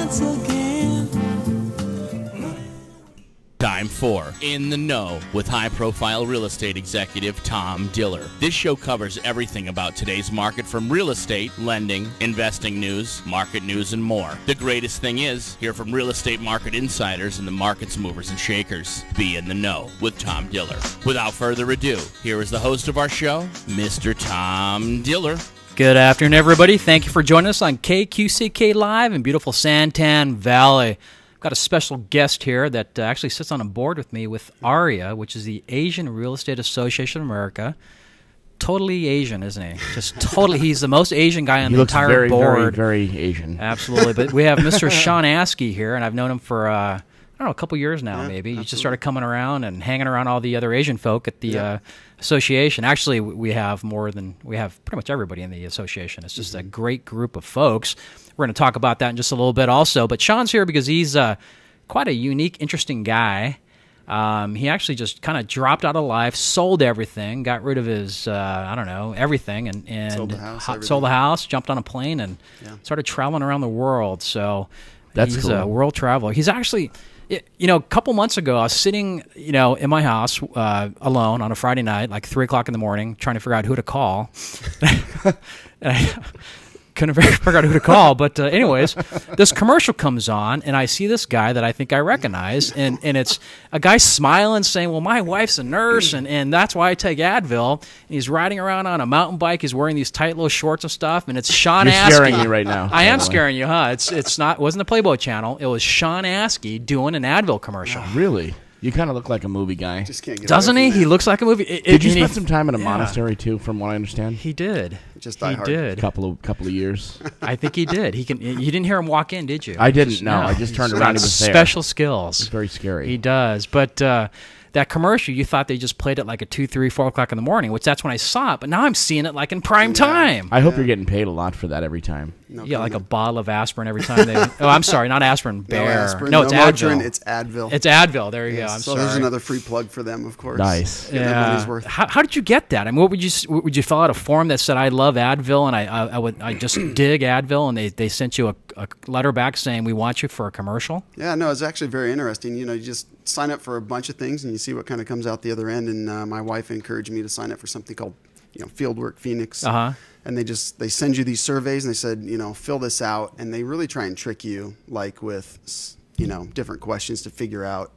once again. Time for In the Know with high-profile real estate executive Tom Diller. This show covers everything about today's market, from real estate, lending, investing news, market news, and more. The greatest thing is, hear from real estate market insiders and the market's movers and shakers. Be in the know with Tom Diller. Without further ado, here is the host of our show, Mr. Tom Diller. Good afternoon, everybody. Thank you for joining us on KQCK Live in beautiful Santan Valley. Got a special guest here that actually sits on a board with me with ARIA, which is the Asian Real Estate Association of America. Totally Asian, isn't he? Just totally. He's the most Asian guy on the entire board. Very, very Asian. Absolutely. But we have Mr. Sean Askey here, and I've known him for, I don't know, a couple years now, maybe. Absolutely. He just started coming around and hanging around all the other Asian folk at the association. Actually, we have pretty much everybody in the association. It's just a great group of folks. We're going to talk about that in just a little bit also. But Sean's here because he's quite a unique, interesting guy. He actually just kind of dropped out of life, sold everything, got rid of his, everything, and sold the house, jumped on a plane, and started traveling around the world. So he's a world traveler. He's actually, a couple months ago, I was sitting, in my house alone on a Friday night, like 3 o'clock in the morning, trying to figure out who to call. And I couldn't figure out who to call, but anyways, this commercial comes on, and I see this guy that I think I recognize, and it's a guy smiling, saying, well, my wife's a nurse, and that's why I take Advil, and he's riding around on a mountain bike, he's wearing these tight little shorts and stuff, and it's Sean Askey. You're scaring me right now. I am scaring you, huh? It wasn't the Playboy Channel, it was Sean Askey doing an Advil commercial. Really? You kind of look like a movie guy. Just can't get Doesn't away he? from that. He looks like a movie. Did you spend some time in a monastery too, from what I understand? He did. Just he die hard. did. Couple of years. I think he did. You didn't hear him walk in, did you? I didn't. No, I just turned around. He was there. Special skills. It's very scary. He does. But that commercial, you thought they just played it like at 2, 3, 4 o'clock in the morning, which that's when I saw it. But now I'm seeing it like in prime time. I hope you're getting paid a lot for that every time. No Yeah, like a comment. bottle of aspirin every time they. Oh, I'm sorry, not aspirin. Bear. No aspirin, No, it's no Advil. Motrin, it's Advil. It's Advil. There you go. Yes, I'm so sorry. there's another free plug for them, of course. Nice. Get their money's worth. How did you get that? I mean, what would you fill out a form that said I love Advil and I just dig Advil, and they sent you a letter back saying we want you for a commercial? Yeah, no, it's actually very interesting. You just sign up for a bunch of things and you see what kind of comes out the other end. And my wife encouraged me to sign up for something called Fieldwork Phoenix. And they send you these surveys and they said, fill this out, and they really try and trick you, like with different questions to figure out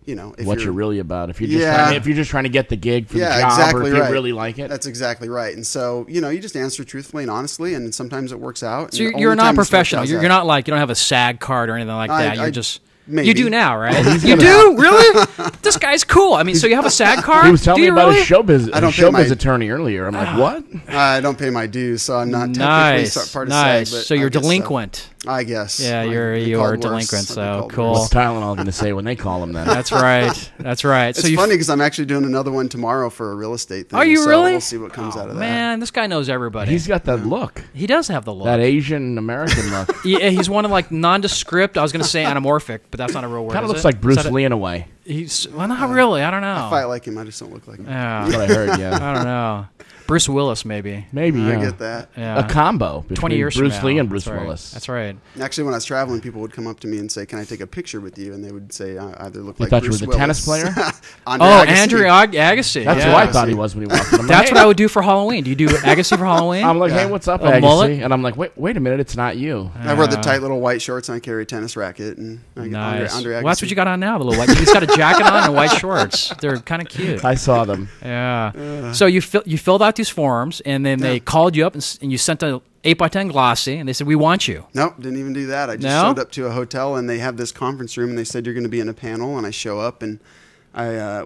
if What you're really about. If you're just trying to get the gig for the job, exactly or if right. you really like it. That's exactly right. And so you just answer truthfully and honestly, and sometimes it works out. So and you're the not only time this professional. works You're out- not like, you don't have a SAG card or anything like that. You're just. maybe. You do now, right? You do? Really? This guy's cool. I mean, so you have a SAG card? He was telling me about really? his showbiz I don't pay my- attorney earlier. I'm like, what? I don't pay my dues, so I'm not technically Nice. part of Nice. SAG. But So you're I guess delinquent. I guess. Yeah, you are delinquent, so cool. What's Tylenol going to say when they call him then? That's right. That's right. It's So you funny because I'm actually doing another one tomorrow for a real estate thing. Are you so really? We'll see what comes out of that. Man, this guy knows everybody. He's got that look. He does have the look. That Asian American look. Yeah, he's one of like nondescript. I was going to say anamorphic, but that's not a real word. Kind of is looks it? like Bruce Is that Lee in a way. Well, not really. I don't know. I fight like him. I just don't look like him. Yeah. That's what I heard, yeah. I don't know. Bruce Willis, maybe. Maybe, yeah. I get that. Yeah. A combo between 20 years Bruce from now. Lee and Bruce That's right. Willis. That's right. Actually, when I was traveling, people would come up to me and say, "Can I take a picture with you?" And they would say, "I either look They like thought you Bruce were the tennis Willis." player? Andre Oh, Agassi. Andrew Agassi. That's yeah. who I thought he was when he walked in. I'm That's like, what I would do for Halloween. Do you do Agassi for Halloween? I'm like, hey, what's up, A mullet? Agassi? And I'm like, wait a minute, it's not you. I wear the tight little white shorts and I carry a tennis racket. And I get Nice. Andre Well, Agassi. that's what you got on now, the little white. He's got a jacket on and white shorts. They're kind of cute. I saw them. Yeah. So you filled out these forms, and then they called you up, and you sent a 8x10 glossy, and they said, we want you. Nope, didn't even do that. I just No? showed up to a hotel, and they have this conference room, and they said, you're going to be in a panel, and I show up, and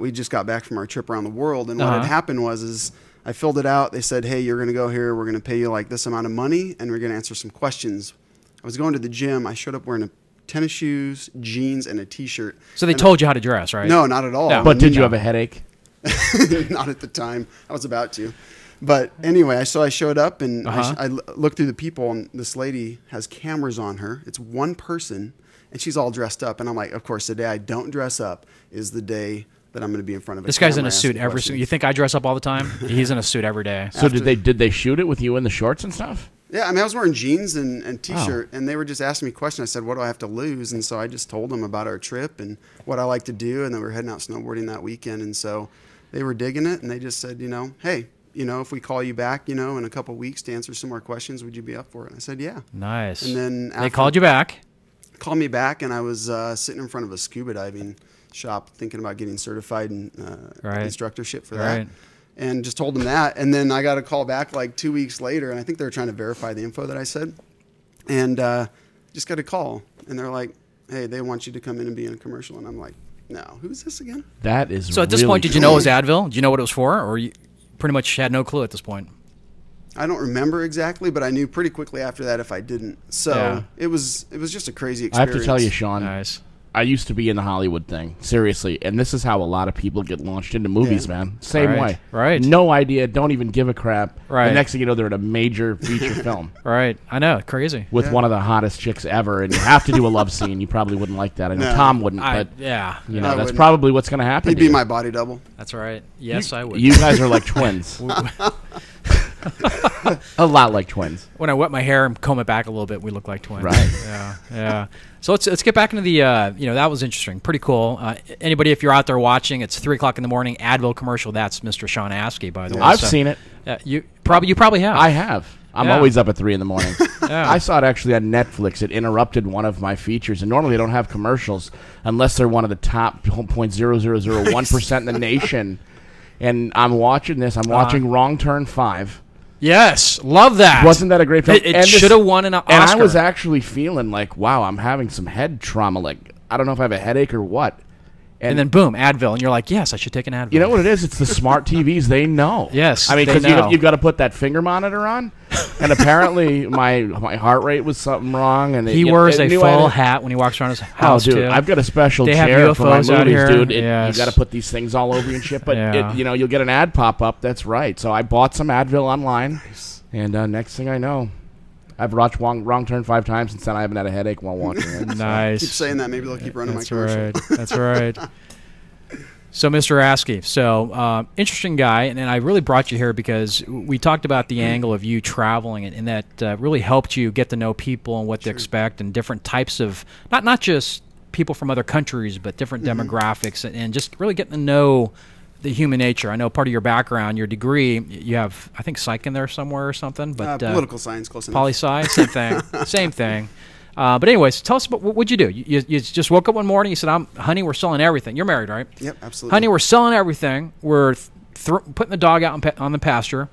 we just got back from our trip around the world, and what had happened was I filled it out. They said, hey, you're going to go here. We're going to pay you like this amount of money, and we're going to answer some questions. I was going to the gym. I showed up wearing tennis shoes, jeans, and a T-shirt. So they told you how to dress, right? No, not at all. No. But did you have a headache? Not at the time. I was about to. But anyway, so I showed up and I looked through the people, and this lady has cameras on her. It's one person, and she's all dressed up. And I'm like, of course, the day I don't dress up is the day that I'm going to be in front of a This guy's in camera a suit asking every questions. single. You think I dress up all the time? He's in a suit every day. So did they shoot it with you in the shorts and stuff? Yeah, I mean, I was wearing jeans and T-shirt, and they were just asking me questions. I said, what do I have to lose? And so I just told them about our trip and what I like to do, and then we were heading out snowboarding that weekend. And so they were digging it, and they just said, hey, if we call you back, in a couple of weeks to answer some more questions, would you be up for it? And I said, yeah. Nice. And then they called you back. Called me back, and I was sitting in front of a scuba diving shop thinking about getting certified in instructorship for that. And just told them that. And then I got a call back like 2 weeks later, and I think they were trying to verify the info that I said. And just got a call, and they're like, hey, they want you to come in and be in a commercial. And I'm like, no, who's this again? That is So at this point, did you know it was Advil? Did you know what it was for, or you pretty much had no clue at this point? I don't remember exactly, but I knew pretty quickly after that if I didn't. So it was just a crazy experience. I have to tell you, Sean, nice. I used to be in the Hollywood thing, seriously, and this is how a lot of people get launched into movies, man. Same way. Right. No idea, don't even give a crap. Right. The next thing you know, they're in a major feature film. Right. I know, crazy. With one of the hottest chicks ever, and you have to do a love scene. You probably wouldn't like that. I know Tom wouldn't, but that's probably what's going to happen. He'd be my body double. That's right. Yes, I would. You guys are like twins. A lot like twins. When I wet my hair and comb it back a little bit, we look like twins. Right. Yeah. So let's get back into the that was interesting, pretty cool. Anybody, if you're out there watching, it's 3 o'clock in the morning. Advil commercial. That's Mr. Sean Askey, by the way. I've seen it. You probably have. I have. I'm always up at 3 in the morning. Yeah. I saw it actually on Netflix. It interrupted one of my features, and normally I don't have commercials unless they're one of the top 0.0001% in the nation. And I'm watching this. I'm watching Wrong Turn 5. Yes, love that. Wasn't that a great film? It should have won an Oscar. And I was actually feeling like, wow, I'm having some head trauma. Like, I don't know if I have a headache or what. And then boom, Advil, and you're like, yes, I should take an Advil. You know what it is? It's the smart TVs. They know. Yes, I mean, because you've got to put that finger monitor on, and apparently my heart rate was something wrong. And he wears a full hat when he walks around his house. Oh, dude, too. I've got a special they chair for my movies, dude. Yes. You got to put these things all over you and shit. But you'll get an ad pop up. That's right. So I bought some Advil online, and next thing I know, I've watched Wrong Turn 5 times, and then I haven't had a headache while watching it. Nice. Keep saying that. Maybe they'll keep running my commercial. Right. That's right. So, Mr. Askey, interesting guy, and I really brought you here because we talked about the angle of you traveling, and that really helped you get to know people and what to expect, and different types of, not just people from other countries, but different demographics, and just really getting to know the human nature. I know part of your background, your degree, you have, I think, psych in there somewhere or something. But political science, close enough. Poli-sci, same thing. Same thing. But anyways, tell us about what'd you do? You just woke up one morning. You said, "Honey, we're selling everything." You're married, right? Yep, absolutely. Honey, we're selling everything. We're putting the dog out on the pasture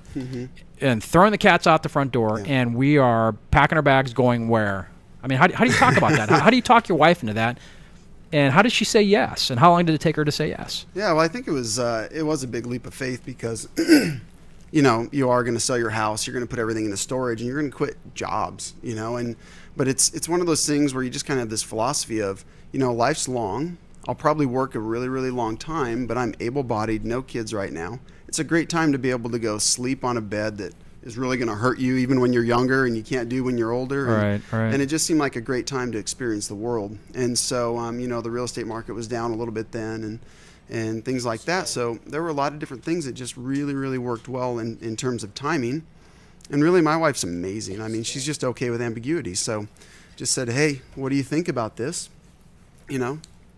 and throwing the cats out the front door, and we are packing our bags, going where? I mean, how do you talk about that? How do you talk your wife into that? And how did she say yes? And how long did it take her to say yes? Yeah, well, I think it was a big leap of faith because you are going to sell your house, you're going to put everything into storage, and you're going to quit jobs, but it's one of those things where you just kind of have this philosophy of, life's long. I'll probably work a really, really long time, but I'm able-bodied, no kids right now. It's a great time to be able to go sleep on a bed that is really going to hurt you even when you're younger and you can't do when you're older. Right. And it just seemed like a great time to experience the world. And so, the real estate market was down a little bit then and things like that. So there were a lot of different things that just really, really worked well in terms of timing. And really, my wife's amazing. I mean, she's just okay with ambiguity. So just said, hey, what do you think about this?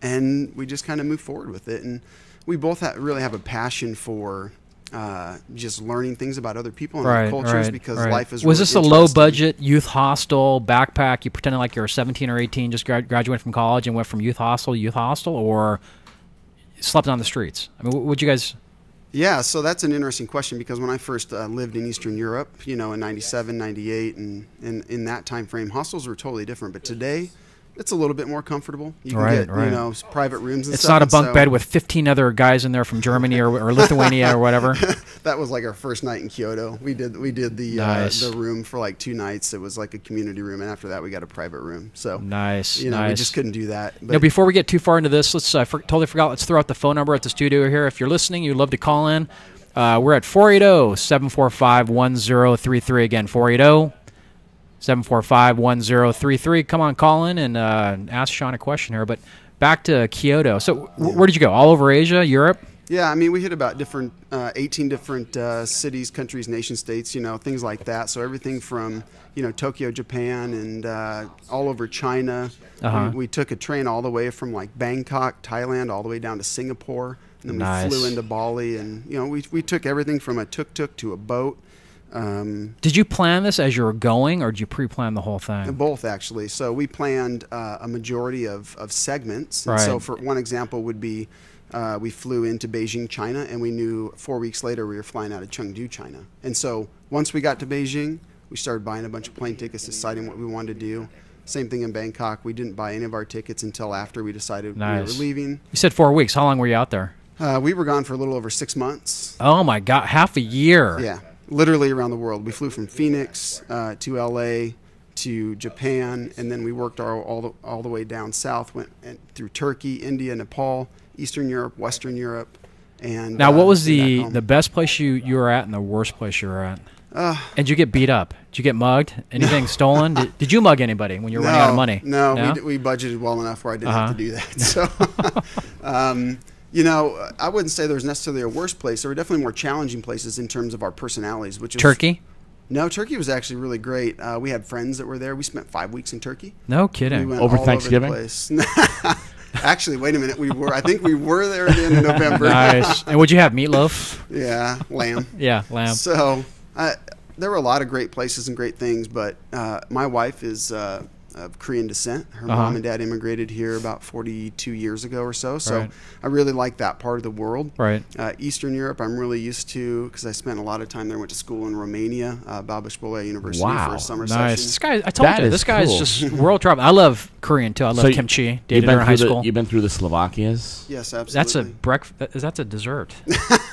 And we just kind of moved forward with it. And we both really have a passion for just learning things about other people and other cultures because life is Was really this a low-budget youth hostel backpack? You pretended like you were 17 or 18, just graduated from college and went from youth hostel to youth hostel, or slept on the streets? I mean, would you guys... Yeah, so that's an interesting question because when I first lived in Eastern Europe, in 97, 98, and in that time frame, hostels were totally different. But today, it's a little bit more comfortable. You can get, private rooms and it's stuff. It's not a bunk bed with 15 other guys in there from Germany or Lithuania or whatever. That was like our first night in Kyoto. We did the room for like 2 nights. It was like a community room, and after that, we got a private room. So nice. We just couldn't do that. But before we get too far into this, let's totally forgot. Let's throw out the phone number at the studio here. If you're listening, you'd love to call in. We're at 480-745-1033. Again, 480-745-1033. Come on, call in and ask Sean a question here. But back to Kyoto. So where did you go? All over Asia, Europe? Yeah, I mean, we hit about 18 different cities, countries, nation states, things like that. So everything from, Tokyo, Japan, and all over China. We took a train all the way from like Bangkok, Thailand, all the way down to Singapore. And then we flew into Bali. And, we took everything from a tuk-tuk to a boat. Did you plan this as you were going, or did you pre-plan the whole thing? Both, actually. So we planned a majority of segments. And so for one example would be we flew into Beijing, China, and we knew 4 weeks later we were flying out of Chengdu, China. And so once we got to Beijing, we started buying a bunch of plane tickets, deciding what we wanted to do. Same thing in Bangkok. We didn't buy any of our tickets until after we decided we were leaving. You said 4 weeks. How long were you out there? We were gone for a little over 6 months. Oh, my God. Half a year. Yeah. Literally around the world. We flew from Phoenix to L.A., to Japan, and then we worked all the way down south, went through Turkey, India, Nepal, Eastern Europe, Western Europe. And now, what was the best place you were at and the worst place you were at? And did you get beat up? Did you get mugged? Anything stolen? Did you mug anybody when you were running out of money? No, we budgeted well enough where I didn't have to do that. So, I wouldn't say there was necessarily a worse place. There were definitely more challenging places in terms of our personalities. Which is Turkey? No, Turkey was actually really great. We had friends that were there. We spent 5 weeks in Turkey. No kidding. We went over all Thanksgiving? Over the place. Actually, wait a minute. I think we were there at the end of November. Nice. And would you have meatloaf? Yeah, lamb. Yeah, lamb. So there were a lot of great places and great things, but my wife is of Korean descent. Her mom and dad immigrated here about 42 years ago or so. So I really like that part of the world. Right. Eastern Europe, I'm really used to because I spent a lot of time there. Went to school in Romania, Babeș-Bolyai University for a summer session. This guy, I told you, this guy is just world travel. I love Korean too. I love kimchi. Dated her in high school. You've been through the Slovakias? Yes, absolutely. That's a breakfast. That's a dessert.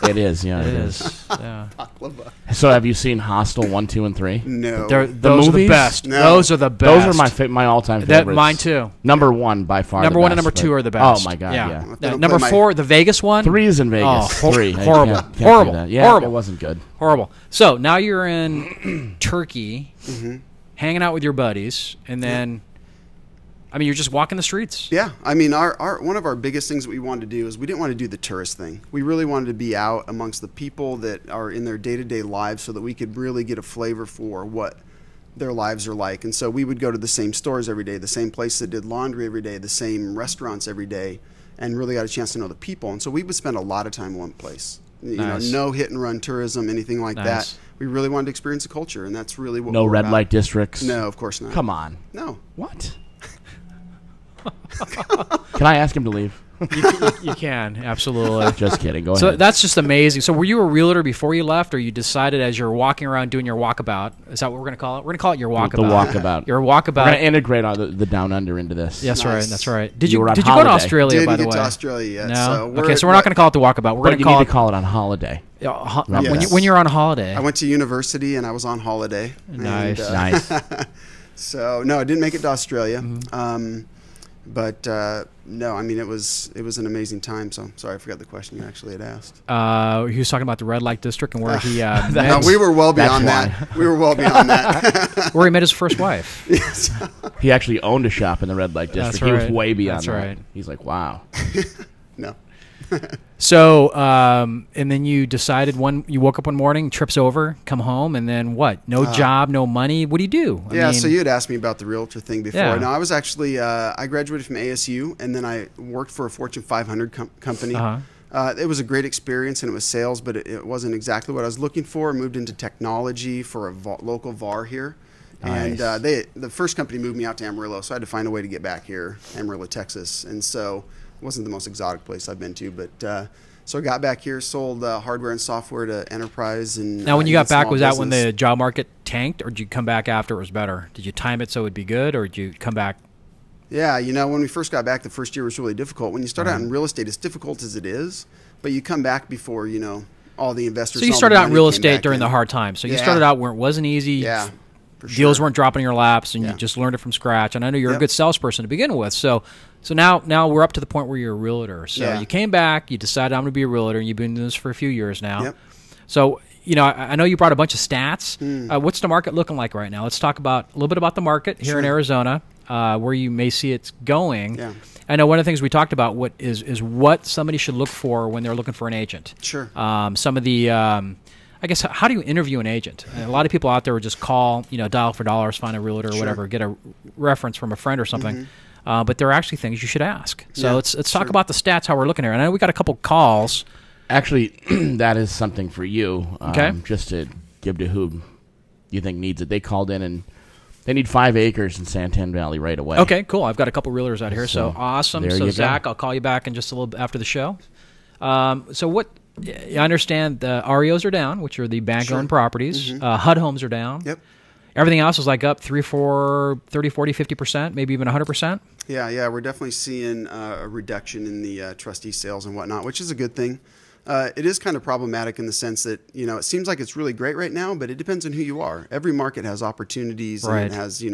It is, yeah. It is. Yeah. Baklava. So have you seen Hostel 1, 2, and 3? No. Those are the best. No. Those are the best. Those are my all-time favorites. Mine too. Number 1 by far. Number the 1 best, and number 2 are the best. Oh my God, yeah. Number 4, the Vegas one. 3 is in Vegas. Oh, 3. Horrible. Can't Horrible. do that. Yeah, Horrible. it wasn't good. Horrible. So now you're in Turkey, hanging out with your buddies, and then, I mean, you're just walking the streets. Yeah, I mean, one of our biggest things that we wanted to do is we didn't want to do the tourist thing. We really wanted to be out amongst the people that are in their day-to-day lives so that we could really get a flavor for what their lives are like. And so we would go to the same stores every day, the same place that did laundry every day, the same restaurants every day, and really got a chance to know the people. And so we would spend a lot of time in one place. No hit-and-run tourism, anything like that. We really wanted to experience the culture, and that's really what No we're red about. light districts? No, of course not. Come on. No. What? Can I ask him to leave? You can, absolutely. Just kidding. Go So ahead. that's just amazing. So were you a realtor before you left, or you decided as you're walking around doing your walkabout? Is that what we're going to call it? We're going to call it your walkabout. The walkabout. Your walkabout. We're going to integrate the down under into this. Yes, Nice. right. That's right. Did You you were on go to holiday. Australia, by the Didn't way? get to Australia yet. No. So Okay, so we're not going to call it the walkabout. We're But going you to need to call it on holiday. Yes. when you're on holiday. I went to university and I was on holiday. Nice. And, Nice. So no, I didn't make it to Australia. But no, I mean it was an amazing time. So sorry, I forgot the question you actually had asked. He was talking about the red light district and where he No, we were well beyond that. We were well beyond that. where he met his first wife. Yes. He actually owned a shop in the red light district. That's He was right. way beyond That's that. right. He's like, wow. No. So, and then you decided you woke up one morning, trips over, come home, and then what? No job, no money. What do you do? I mean, So you had asked me about the realtor thing before. Yeah. No, I was actually I graduated from ASU and then I worked for a Fortune 500 company. It was a great experience and it was sales, but it wasn't exactly what I was looking for. I moved into technology for a local VAR here. Nice. And the first company moved me out to Amarillo, so I had to find a way to get back here, Amarillo, Texas. And so it wasn't the most exotic place I've been to, but so I got back here, sold hardware and software to enterprise. And now, when you got back, small was that when business. the job market tanked, or did you come back after it was better? Did you time it so it would be good, or did you come back? Yeah, when we first got back, the first year was really difficult. When you start out in real estate, as difficult as it is, but you come back before, all the investors. So you all started the out in money real came estate back during in. the hard times. So you Yeah. started out where it wasn't easy. Yeah. For Deals sure. weren't dropping in your laps, and Yeah. you just learned it from scratch. And I know you're a Yep. good salesperson to begin with. So now we're up to the point where you're a realtor. So Yeah. you came back, you decided I'm going to be a realtor, and you've been doing this for a few years now. Yep. So I know you brought a bunch of stats. What's the market looking like right now? Let's talk a little bit about the market here in Sure. Arizona, where you may see it's going. Yeah. I know one of the things we talked about is what somebody should look for when they're looking for an agent. Sure. Some of the, I guess, how do you interview an agent? A lot of people out there would just call, dial for dollars, find a realtor or whatever, get a reference from a friend or something. But there are actually things you should ask. So let's talk about the stats, how we're looking here. And I know we got a couple calls. Actually, that is something for you. Okay. Just to give to who you think needs it. They called in and they need 5 acres in Santan Valley right away. Okay, cool. I've got a couple realtors out here, so awesome. So Zach, go. I'll call you back in just a little bit after the show. So what? I understand the REOs are down, which are the bank-owned properties. HUD homes are down. Yep. Everything else is like up 30, 40, 50%, maybe even 100%. Yeah, we're definitely seeing a reduction in the trustee sales and whatnot, which is a good thing. It is kind of problematic in the sense that, it seems like it's really great right now, but it depends on who you are. Every market has opportunities and it has,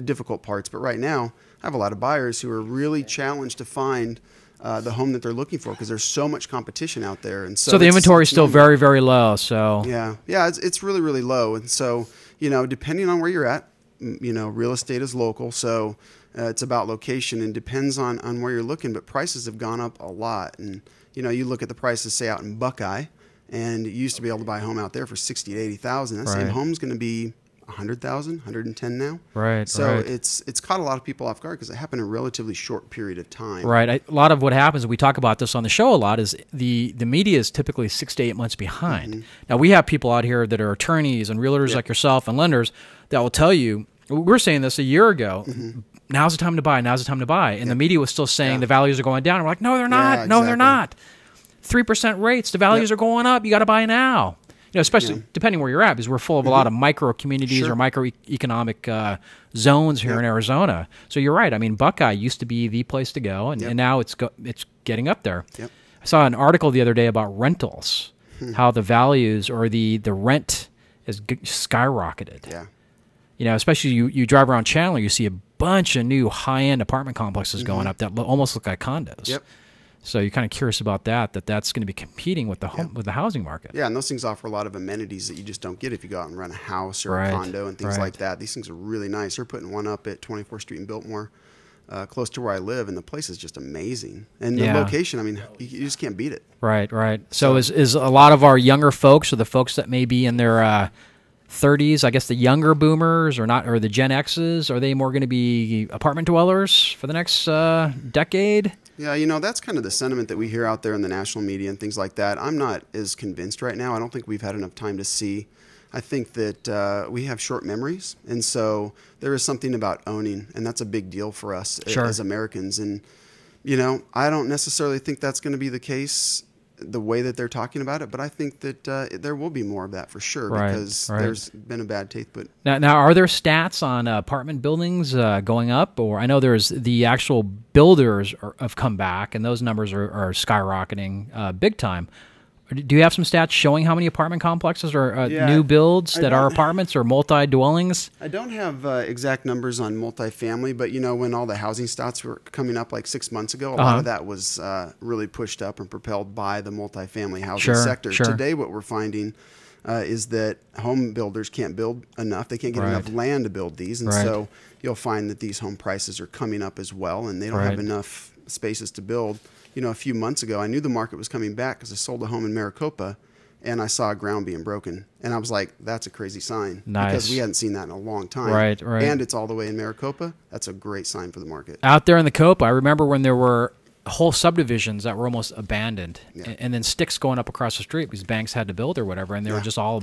difficult parts. But right now, I have a lot of buyers who are really challenged to find the home that they're looking for because there's so much competition out there. And so the inventory is still very, very low. So yeah, it's really, really low. And so, depending on where you're at, real estate is local. So it's about location and depends on where you're looking. But prices have gone up a lot. And, you look at the prices, say, out in Buckeye, and you used to be able to buy a home out there for $60,000 to $80,000. That same home's going to be $100,000, $110,000 now. Right. So it's caught a lot of people off guard because it happened in a relatively short period of time. Right. A lot of what happens, we talk about this on the show a lot, is the media is typically 6 to 8 months behind. Now, we have people out here that are attorneys and realtors like yourself and lenders that will tell you, we were saying this a year ago, now's the time to buy, now's the time to buy. And the media was still saying the values are going down. And we're like, no, they're not. Yeah, No, they're not. 3% rates, the values are going up. You got to buy now. Especially depending where you're at, because we're full of a lot of micro communities or microeconomic zones here in Arizona. So you're right. I mean, Buckeye used to be the place to go, and now it's getting up there. Yep. I saw an article the other day about rentals, how the values or the rent is skyrocketed. Yeah. Especially you drive around Chandler, you see a bunch of new high-end apartment complexes going up that almost look like condos. Yep. So you're kind of curious about that's going to be competing with the with the housing market. Yeah, and those things offer a lot of amenities that you just don't get if you go out and rent a house or a condo and things like that. These things are really nice. They're putting one up at 24th Street in Biltmore, close to where I live, and the place is just amazing. And the location, I mean, you just can't beat it. Right. So is a lot of our younger folks, or the folks that may be in their 30s, I guess the younger boomers or the Gen X's, are they more going to be apartment dwellers for the next decade? Yeah, that's kind of the sentiment that we hear out there in the national media and things like that. I'm not as convinced right now. I don't think we've had enough time to see. I think that we have short memories, and so there is something about owning, and that's a big deal for us as Americans. And, I don't necessarily think that's going to be the case the way that they're talking about it, but I think that there will be more of that for sure because there's been a bad taste. But now, are there stats on apartment buildings going up? Or I know there's the actual builders have come back, and those numbers are skyrocketing big time. Do you have some stats showing how many apartment complexes or new builds that are apartments or multi-dwellings? I don't have exact numbers on multifamily, but when all the housing stats were coming up like 6 months ago, a lot of that was really pushed up and propelled by the multifamily housing sector. Today, what we're finding is that home builders can't build enough. They can't get enough land to build these, and so you'll find that these home prices are coming up as well, and they don't have enough spaces to build. A few months ago, I knew the market was coming back because I sold a home in Maricopa, and I saw ground being broken. And I was like, that's a crazy sign. Nice. Because we hadn't seen that in a long time. Right. And it's all the way in Maricopa. That's a great sign for the market. Out there in the Copa, I remember when there were whole subdivisions that were almost abandoned, and then sticks going up across the street because banks had to build or whatever, and they were just all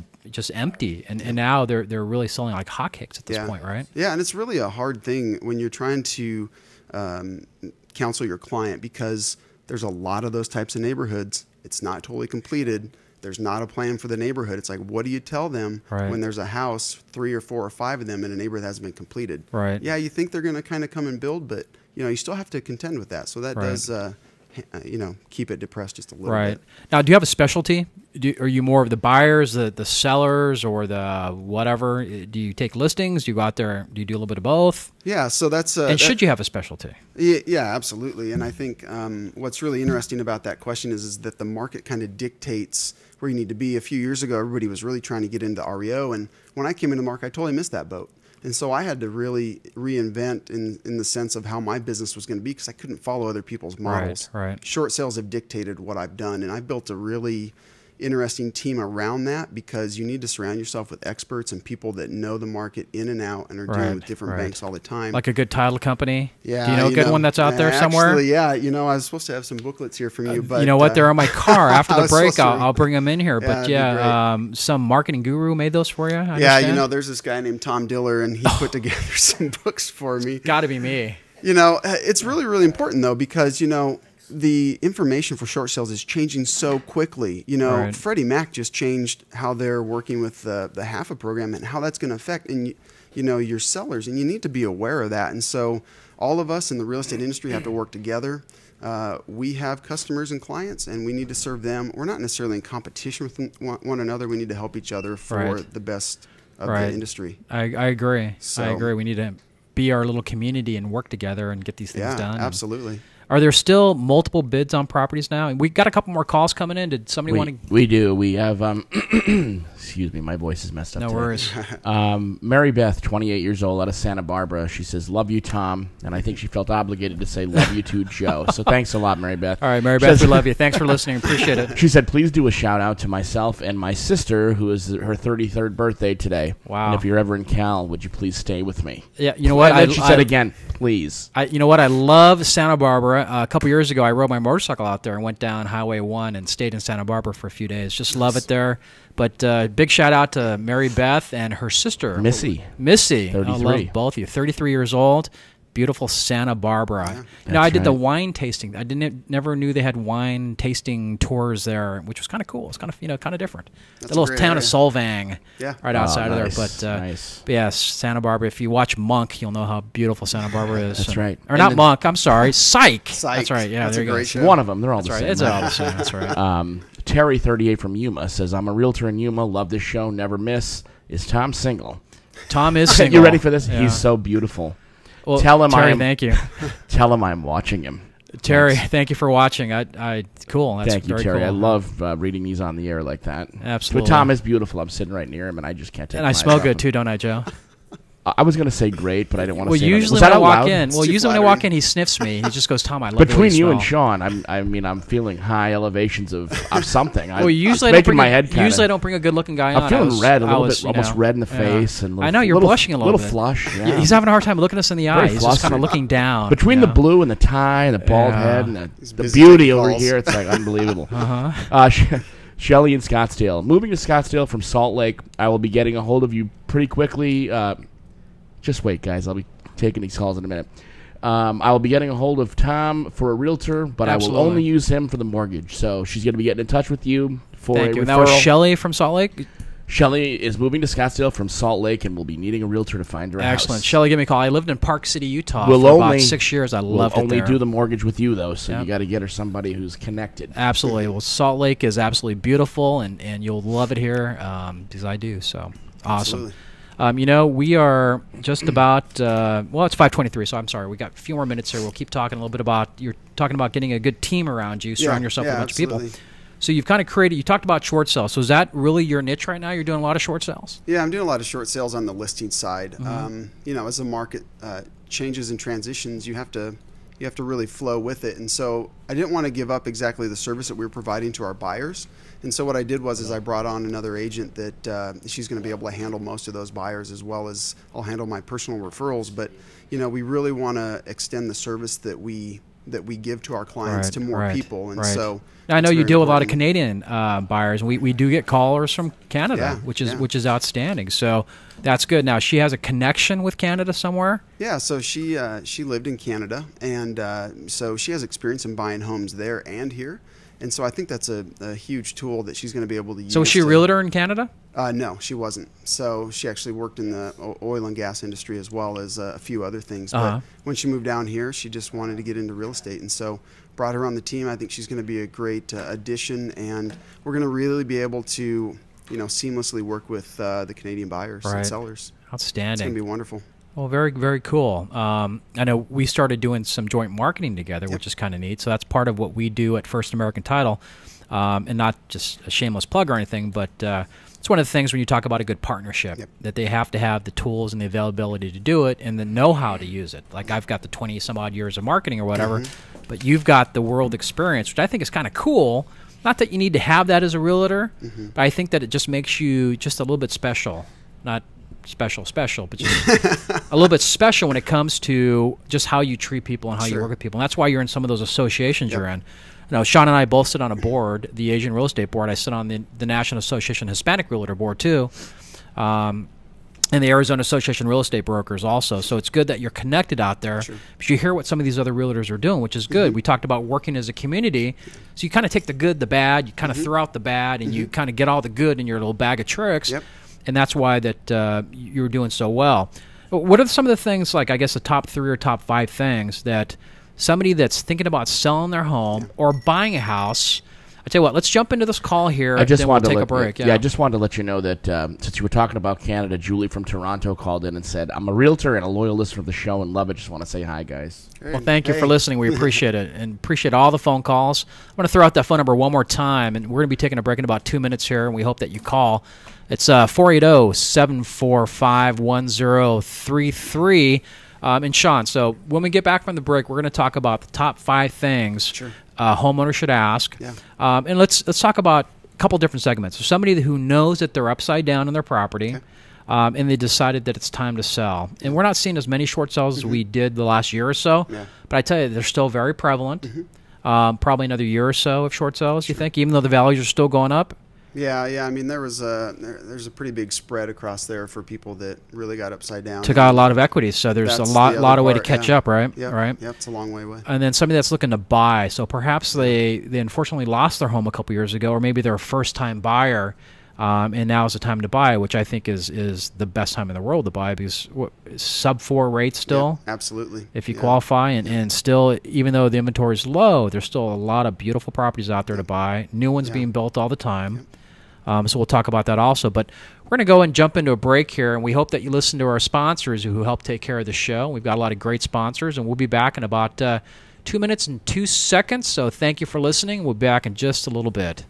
empty. And now they're really selling like hotcakes at this point, right? Yeah, and it's really a hard thing when you're trying to counsel your client because there's a lot of those types of neighborhoods. It's not totally completed. There's not a plan for the neighborhood. It's like, what do you tell them when there's a house, 3 or 4 or 5 of them, in a neighborhood that hasn't been completed? Right. Yeah, you think they're going to kind of come and build, but you still have to contend with that. So that does, keep it depressed just a little bit. Now, do you have a specialty? Are you more of the buyers, the sellers, or the whatever? Do you take listings? Do you go out there? Do you do a little bit of both? Yeah, so that's... and should you have a specialty? Yeah, absolutely. And I think what's really interesting about that question is that the market kind of dictates where you need to be. A few years ago, everybody was really trying to get into REO. And when I came into the market, I totally missed that boat. And so I had to really reinvent in the sense of how my business was going to be, because I couldn't follow other people's models. Right. Short sales have dictated what I've done, and I built a really interesting team around that, because you need to surround yourself with experts and people that know the market in and out and are dealing with different banks all the time. Like a good title company. Yeah. Do you know a good one that's out there somewhere? Actually, yeah. I was supposed to have some booklets here from you, but you know what? They're on my car. After the break, I'll bring them in here. But some marketing guru made those for you. There's this guy named Tom Diller, and he put together some books for me. Got to be me. It's really, really important though, because the information for short sales is changing so quickly. Freddie Mac just changed how they're working with the HAFA program and how that's going to affect your sellers, and you need to be aware of that. And so all of us in the real estate industry have to work together. We have customers and clients, and we need to serve them. We're not necessarily in competition with one another. We need to help each other for the best of the industry. I agree. I agree. We need to be our little community and work together and get these things done. Yeah, absolutely. Are there still multiple bids on properties now? We got a couple more calls coming in. Did somebody want to? We do. We have. Excuse me, my voice is messed up. No today. worries. Mary Beth, 28 years old, out of Santa Barbara. She says, "Love you, Tom," and I think she felt obligated to say, "Love you too, Joe." So thanks a lot, Mary Beth. All right, Mary Beth, we love you. Thanks for listening. Appreciate it. She said, "Please do a shout out to myself and my sister, who is her 33rd birthday today. Wow. And if you're ever in Cal, would you please stay with me?" Yeah, you know what? And then she said again, "Please." You know what? I love Santa Barbara. A couple years ago, I rode my motorcycle out there and went down Highway 1 and stayed in Santa Barbara for a few days. Just love it there. But big shout out to Mary Beth and her sister. Missy. 33. I love both of you. 33 years old. Beautiful Santa Barbara. Yeah, I did the wine tasting. I never knew they had wine tasting tours there, which was kind of cool. It's kind of different. That's the little town of Solvang, right outside of there. But yes, Santa Barbara. If you watch Monk, you'll know how beautiful Santa Barbara is. That's right. Or not Monk. I'm sorry, Psych. That's right. Yeah, that's there you go. Show. One of them. They're all the same. It's all the same. That's right. Terry, 38 from Yuma, says, "I'm a realtor in Yuma. Love this show. Never miss. Is Tom single?" Tom is single. You ready for this? Yeah. He's so beautiful. Well, tell him Terry, thank you. Tell him I'm watching him. Terry, thank you for watching. Cool. That's thank you, very Terry. cool. I love reading these on the air like that. Absolutely. But Tom is beautiful. I'm sitting right near him, and I just can't take. And I smell good too, don't I, Joe? I was going to say great, but I didn't want to say usually that. When I walk in, he sniffs me. He just goes, "Tom, I love Between you smell." and Sean, I'm feeling high elevations of something. Usually I don't bring a good-looking guy on. I'm feeling red, a little bit, almost red in the face, and I know you're blushing a little bit. Flush. Yeah. He's having a hard time looking us in the eye. He's just kind of looking down. Between the blue and the tie and the bald head and the beauty over here, it's like unbelievable. Shelly in Scottsdale. Moving to Scottsdale from Salt Lake, I will be getting a hold of you pretty quickly. Just wait, guys. I'll be taking these calls in a minute. I will be getting a hold of Tom for a realtor, but I will only use him for the mortgage. So she's going to be getting in touch with you for a referral. And that was Shelly from Salt Lake? Shelly is moving to Scottsdale from Salt Lake and will be needing a realtor to find her a house. Excellent. Shelly, give me a call. I lived in Park City, Utah for about 6 years. I loved it there. We'll only do the mortgage with you, though, so you got to get her somebody who's connected. Absolutely. Well, Salt Lake is absolutely beautiful, and you'll love it here because I do. So awesome. We are just about, it's 5:23, so I'm sorry. We got a few more minutes here. We'll keep talking a little bit about, you're talking about getting a good team around you, surround yourself with a bunch of people. So you've kind of you talked about short sales. So is that really your niche right now? You're doing a lot of short sales? Yeah, I'm doing a lot of short sales on the listing side. As the market changes and transitions, you have to really flow with it. And so I didn't want to give up exactly the service that we were providing to our buyers. And so what I did was I brought on another agent that she's going to be able to handle most of those buyers, as well as I'll handle my personal referrals. But we really want to extend the service that we give to our clients to more people. And so now, I know you deal with a lot of Canadian buyers. We do get callers from Canada, which is outstanding. So that's good. Now she has a connection with Canada somewhere. Yeah. So she lived in Canada, and so she has experience in buying homes there and here. And so I think that's a huge tool that she's going to be able to use. So was she a realtor in Canada? No, she wasn't. So she actually worked in the oil and gas industry as well as a few other things. But when she moved down here, she just wanted to get into real estate. And so brought her on the team. I think she's going to be a great addition. And we're going to really be able to, seamlessly work with the Canadian buyers and sellers. Outstanding. It's going to be wonderful. Well, very, very cool. I know we started doing some joint marketing together, which is kind of neat. So that's part of what we do at First American Title, and not just a shameless plug or anything, but it's one of the things when you talk about a good partnership, that they have to have the tools and the availability to do it and the know-how to use it. Like I've got the 20-some-odd years of marketing or whatever, but you've got the world experience, which I think is kind of cool. Not that you need to have that as a realtor, but I think that it just makes you just a little bit special. Not special, but just a little bit special when it comes to just how you treat people and how you work with people. And that's why you're in some of those associations you're in. You know, Sean and I both sit on a board, the Asian Real Estate Board. I sit on the National Association Hispanic Realtor Board too, and the Arizona Association Real Estate Brokers also. So it's good that you're connected out there. But you hear what some of these other realtors are doing, which is good. We talked about working as a community. So you kind of take the good, the bad, you kind of throw out the bad, and you kind of get all the good in your little bag of tricks. And that's why that you're doing so well. What are some of the things, like I guess the top 3 or top 5 things that somebody that's thinking about selling their home or buying a house? I tell you what, let's jump into this call here. I just wanted to take a break. I just wanted to let you know that since you were talking about Canada, Julie from Toronto called in and said, "I'm a realtor and a loyal listener of the show and love it. Just want to say hi, guys." Well, thank you for listening. We appreciate it and appreciate all the phone calls. I'm going to throw out that phone number one more time, and we're going to be taking a break in about 2 minutes here, and we hope that you call. It's 480-745-1033. And Sean, so when we get back from the break, we're going to talk about the top 5 things homeowners should ask. And let's talk about a couple different segments. So somebody who knows that they're upside down on their property, and they decided that it's time to sell. And we're not seeing as many short sales as we did the last year or so, but I tell you, they're still very prevalent. Probably another year or so of short sales, you think, even though the values are still going up? Yeah. I mean, there's a pretty big spread across there for people that really got upside down. Took out a lot of equity, so there's a lot of way to catch up, right? Right. Yep, it's a long way away. And then somebody that's looking to buy, so perhaps they unfortunately lost their home a couple years ago, or maybe they're a first-time buyer, and now is the time to buy, which I think is the best time in the world to buy because sub-4 rates still. Yeah, absolutely. If you qualify, and still, even though the inventory is low, there's still a lot of beautiful properties out there to buy. New ones being built all the time. So we'll talk about that also. But we're going to go and jump into a break here, and we hope that you listen to our sponsors who help take care of the show. We've got a lot of great sponsors, and we'll be back in about 2 minutes and 2 seconds. So thank you for listening. We'll be back in just a little bit.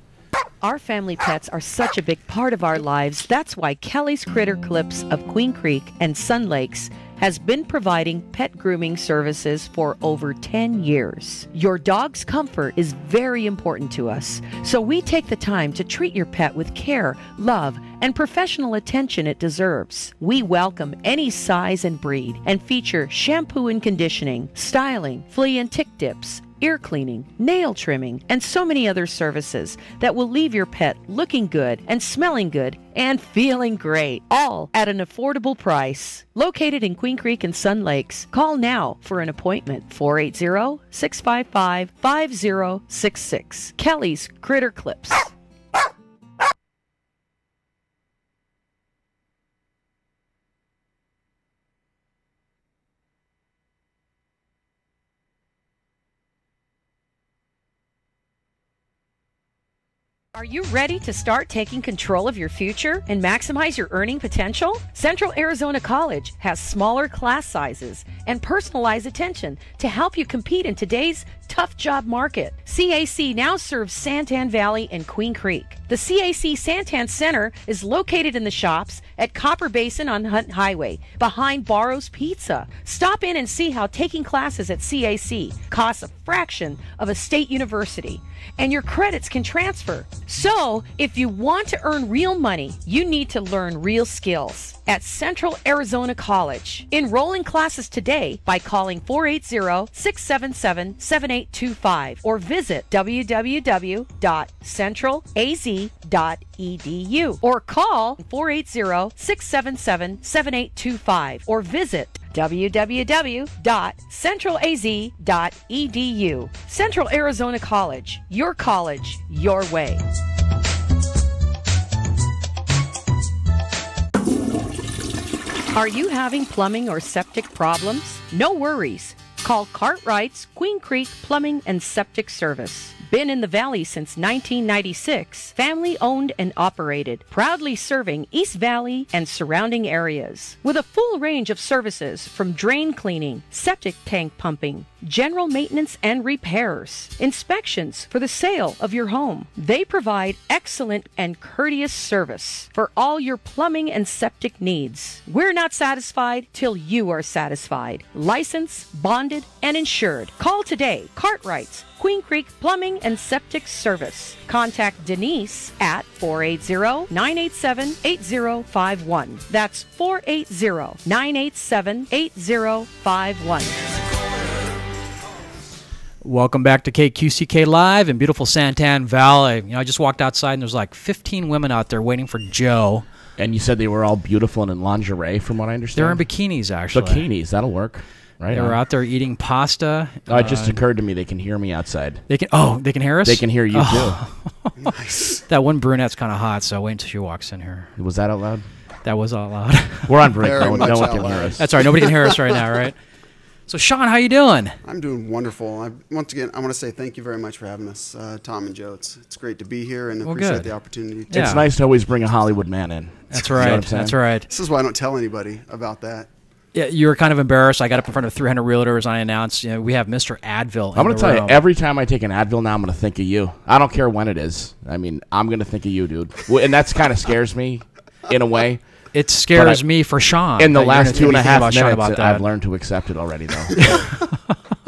Our family pets are such a big part of our lives. That's why Kelly's Critter Clips of Queen Creek and Sun Lakes has been providing pet grooming services for over 10 years. Your dog's comfort is very important to us, so we take the time to treat your pet with care, love, and professional attention it deserves. We welcome any size and breed and feature shampoo and conditioning, styling, flea and tick dips, ear cleaning, nail trimming, and so many other services that will leave your pet looking good and smelling good and feeling great, all at an affordable price. Located in Queen Creek and Sun Lakes, call now for an appointment, 480-655-5066. Kelly's Critter Clips. Are you ready to start taking control of your future and maximize your earning potential? Central Arizona College has smaller class sizes and personalized attention to help you compete in today's tough job market. CAC now serves Santan Valley and Queen Creek. The CAC Santan Center is located in the shops at Copper Basin on Hunt Highway, behind Barrow's Pizza. Stop in and see how taking classes at CAC costs a fraction of a state university, and your credits can transfer. So, if you want to earn real money, you need to learn real skills at Central Arizona College. Enroll in classes today by calling 480-677-7825 or visit www.centralaz.edu or call 480-677-7825 or visit www.centralaz.edu. Central Arizona College, your college, your way. Are you having plumbing or septic problems? No worries. Call Cartwright's Queen Creek Plumbing and Septic Service. Been in the Valley since 1996. Family owned and operated. Proudly serving East Valley and surrounding areas. With a full range of services from drain cleaning, septic tank pumping, general maintenance and repairs, inspections for the sale of your home. They provide excellent and courteous service for all your plumbing and septic needs. We're not satisfied till you are satisfied. Licensed, bonded, and insured. Call today. Cartwright's Queen Creek Plumbing and Septic Service. Contact Denise at 480-987-8051. That's 480-987-8051. Welcome back to KQCK Live in beautiful Santan Valley. You know, I just walked outside and there's like 15 women out there waiting for Joe. And you said they were all beautiful and in lingerie, from what I understand? They're in bikinis, actually. Bikinis, that'll work. Right. They were out there eating pasta. Oh, it just occurred to me they can hear me outside. They can hear us? They can hear you, too. Nice. That one brunette's kind of hot, so wait until she walks in here. Was that out loud? That was out loud. We're on break. Very No much one out can hear loud. us. That's all right. Nobody can hear us right now, right? So, Sean, how you doing? I'm doing wonderful. Once again, I want to say thank you very much for having us, Tom and Joe. It's great to be here and appreciate good. the opportunity. Yeah. It's nice to always bring a Hollywood man in. That's You know what right. I'm saying? That's right. This is why I don't tell anybody about that. Yeah, you were kind of embarrassed. I got up in front of 300 realtors and I announced, you know, we have Mr. Advil. I'm going to tell you, every time I take an Advil now, I'm going to think of you. I don't care when it is. I mean, I'm going to think of you, dude. And that's kind of scares me in a way. It scares me for Sean. In the last you're gonna 2.5 Sean minutes, about that. I've learned to accept it already, though.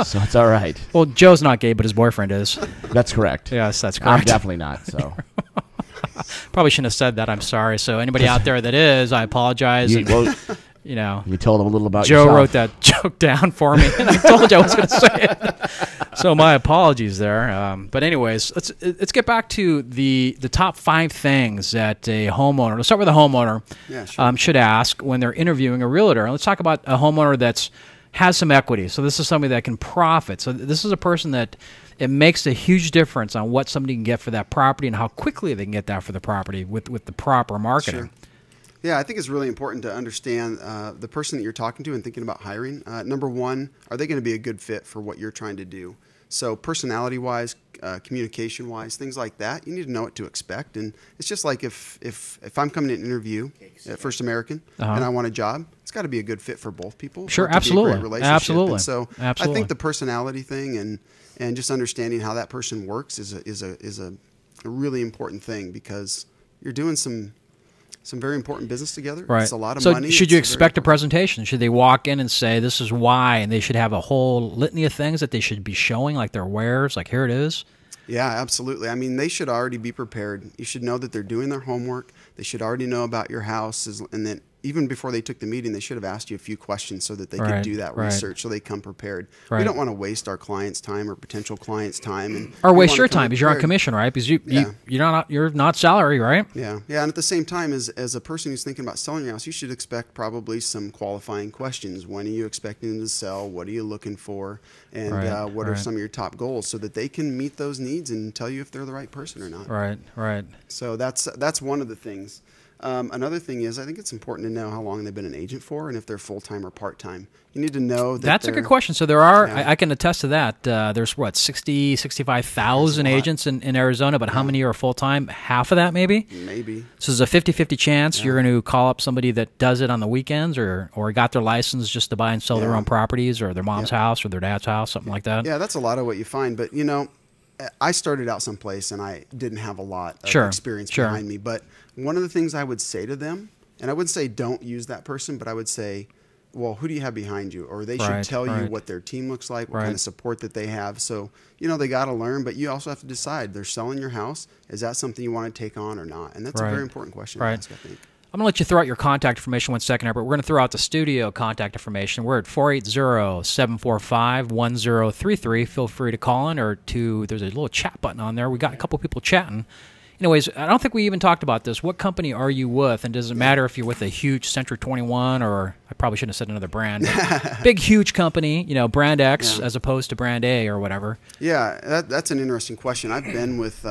So it's all right. Well, Joe's not gay, but his boyfriend is. That's correct. Yes, that's I'm correct. definitely not, so. Probably shouldn't have said that. I'm sorry. So anybody out there that is, I apologize. You, And, well, you know, you told them a little about Joe yourself. wrote that joke down for me, and I told you I was going to say it. So my apologies there. But anyways, let's get back to the top 5 things that a homeowner. Let's start with a homeowner. Yeah, sure. Should ask when they're interviewing a realtor. And let's talk about a homeowner that's has some equity. So this is somebody that can profit. So this is a person that it makes a huge difference on what somebody can get for that property and how quickly they can get that for the property with the proper marketing. Sure. Yeah, I think it's really important to understand the person that you're talking to and thinking about hiring. Number one, are they going to be a good fit for what you're trying to do? So personality-wise, communication-wise, things like that, you need to know what to expect. And it's just like if I'm coming to an interview at First American and I want a job, it's got to be a good fit for both people. Sure, for it to be a absolutely. great relationship. Absolutely. And so Absolutely. I think the personality thing and just understanding how that person works is a really important thing, because you're doing some very important business together. Right. It's a lot of so money. should you It's expect a presentation? Should they walk in and say, this is why, and they should have a whole litany of things that they should be showing, like their wares, like here it is? Yeah, absolutely. I mean, they should already be prepared. You should know that they're doing their homework. They should already know about your house, and then even before they took the meeting, they should have asked you a few questions so that they could do that research, so they come prepared. We don't want to waste our clients' time or potential clients' time, or waste your time because you're on commission, right? Because you're not salary, right? Yeah, yeah. And at the same time, as a person who's thinking about selling your house, you should expect probably some qualifying questions. When are you expecting to sell? What are you looking for? And what are some of your top goals, so that they can meet those needs and tell you if they're the right person or not. Right. So that's one of the things. Another thing is, I think it's important to know how long they've been an agent for and if they're full-time or part-time. You need to know that that's a good question. So there are, I can attest to that. There's 65,000 agents in Arizona, but how many are full-time? Half of that, maybe? Maybe. So there's a 50-50 chance you're going to call up somebody that does it on the weekends or got their license just to buy and sell their own properties, or their mom's house or their dad's house, something like that. Yeah, that's a lot of what you find. But, you know, I started out someplace and I didn't have a lot of experience behind me. But one of the things I would say to them, and I wouldn't say don't use that person, but I would say, well, who do you have behind you? Or they should tell you what their team looks like, what kind of support that they have. So, you know, they got to learn, but you also have to decide. They're selling your house. Is that something you want to take on or not? And that's a very important question to ask, I think. I'm going to let you throw out your contact information 1 second, but we're going to throw out the studio contact information. We're at 480-745-1033. Feel free to call in, or there's a little chat button on there. We got a couple people chatting Anyways, I don't think we even talked about this. What company are you with? And does it matter if you're with a huge Century 21 or I probably shouldn't have said another brand. Big, huge company, brand X as opposed to brand A or whatever. Yeah, that's an interesting question. I've been with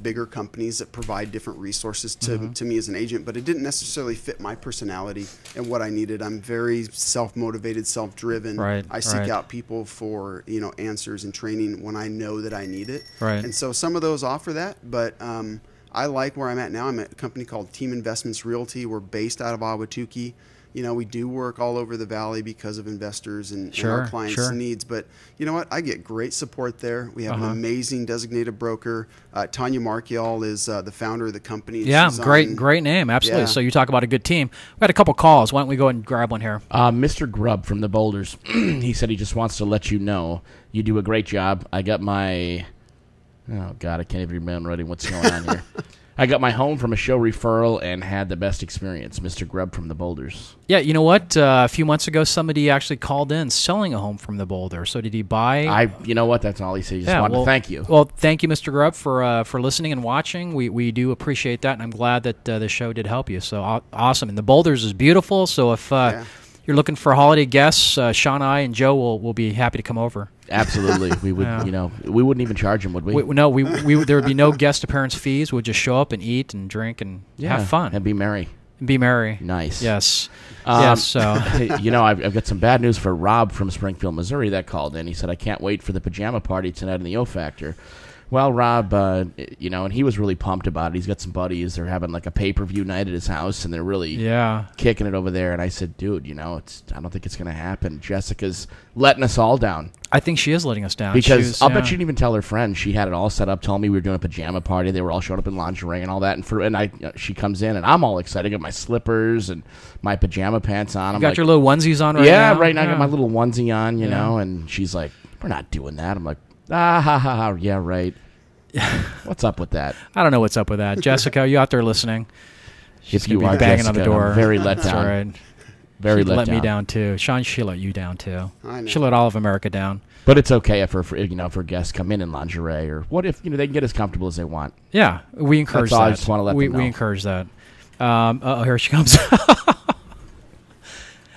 bigger companies that provide different resources to me as an agent, but it didn't necessarily fit my personality and what I needed. I'm very self-motivated, self-driven. Right, I seek out people for answers and training when I know that I need it. Right. And so some of those offer that, but I like where I'm at now. I'm at a company called Team Investments Realty. We're based out of Ahwatukee. We do work all over the valley because of investors and our clients' needs. But you know what? I get great support there. We have an amazing designated broker. Tanya Markial is the founder of the company. Yeah, great name. Absolutely. Yeah. So you talk about a good team. We had a couple calls. Why don't we go ahead and grab one here? Mr. Grubb from the Boulders. He said he just wants to let you know you do a great job. I got my... Oh, God, I can't even remember already what's going on here. I got my home from a show referral and had the best experience. Mr. Grubb from the Boulders. Yeah, you know what? A few months ago, somebody actually called in selling a home from the Boulder. So did he buy? You know what? That's all he said. He just wanted to thank you. Well, thank you, Mr. Grubb, for listening and watching. We do appreciate that, and I'm glad that the show did help you. So awesome. And the Boulders is beautiful. So if you're looking for holiday guests, Sean, I, and Joe will be happy to come over. Absolutely, we would. We wouldn't even charge them, would we? No, there would be no guest appearance fees. We'd just show up and eat and drink and have fun and be merry. Be merry. Nice. Yes. Yes. So I've got some bad news for Rob from Springfield, Missouri. That called in. He said, "I can't wait for the pajama party tonight in the O Factor." Well, Rob, and he was really pumped about it. He's got some buddies. They're having like a pay-per-view night at his house, and they're really kicking it over there. And I said, dude, I don't think it's going to happen. Jessica's letting us all down. I think she is letting us down. Because I'll bet she didn't even tell her friends. She had it all set up, telling me we were doing a pajama party. They were all showing up in lingerie and all that. She comes in, and I'm all excited. I got my slippers and my pajama pants on. You got your little onesies on right now? Yeah, right now I got my little onesie on, you know, and she's like, we're not doing that. I'm like, yeah, right. What's up with that? I don't know what's up with that. Jessica, are you out there listening? If you are, banging Jessica, on the door. I'm very let down. That's all right. Very let down. Let me down too. Sean, she let you down too. I know. She let all of America down. But it's okay if her guests come in lingerie, or what if they can get as comfortable as they want. Yeah, we encourage that. I just want to let them know. We encourage that. Here she comes.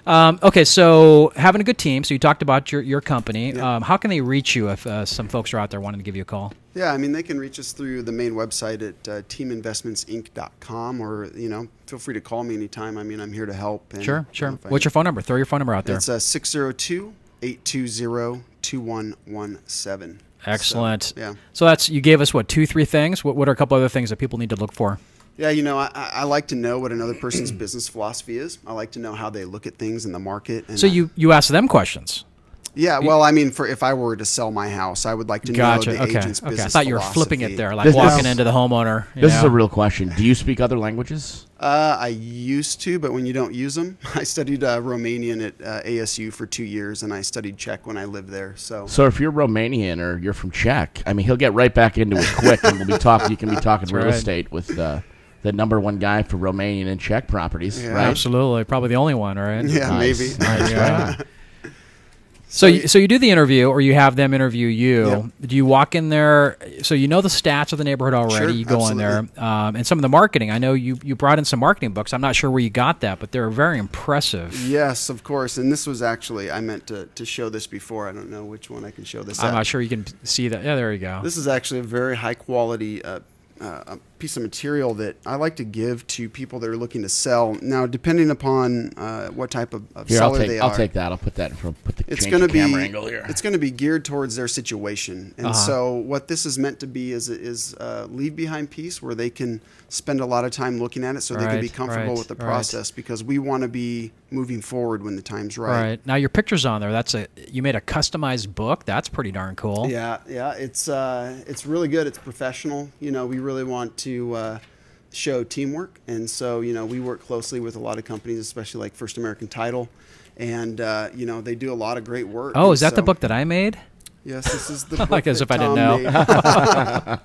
Okay, so having a good team. So you talked about your company. Yeah. How can they reach you if some folks are out there wanting to give you a call? Yeah, they can reach us through the main website at teaminvestmentsinc.com, or feel free to call me anytime. I'm here to help. And, sure. What's your phone number? Throw your phone number out there. It's 602-820-2117. Excellent. So you gave us 2-3 things. What are a couple other things that people need to look for? Yeah, I like to know what another person's business philosophy is. I like to know how they look at things in the market. And so you ask them questions? Yeah, well, if I were to sell my house, I would like to know the agent's business philosophy. I thought you were flipping it there, like walking into the homeowner. This is a real question. Do you speak other languages? I used to, but when you don't use them, I studied Romanian at ASU for 2 years, and I studied Czech when I lived there. So if you're Romanian or you're from Czech, he'll get right back into it quick, and we'll be talking. You can be talking real estate with the number one guy for Romanian and Czech properties, right? Absolutely, probably the only one, right? Yeah, nice. Maybe. Nice. So you do the interview, or you have them interview you. Yeah. Do you walk in there? So you know the stats of the neighborhood already. Sure, you go absolutely. in there, and some of the marketing. I know you brought in some marketing books. I'm not sure where you got that, but they're very impressive. Yes, of course. And this was actually, I meant to show this before. I don't know which one I can show this. I'm not sure you can see that. Yeah, there you go. This is actually a very high quality a piece of material that I like to give to people that are looking to sell. Now, depending upon what type of seller they are. I'll take that. I'll put that in front. Put the camera angle here. It's going to be geared towards their situation. And so what this is meant to be is a leave behind piece where they can spend a lot of time looking at it so they can be comfortable with the process, because we want to be moving forward when the time's right. Right. Now your picture's on there. You made a customized book. That's pretty darn cool. Yeah. It's really good. It's professional. We really want to show teamwork, and so we work closely with a lot of companies, especially like First American Title, and they do a lot of great work. Oh, is that the book that I made? Yes, this is the book. Like as if I didn't know.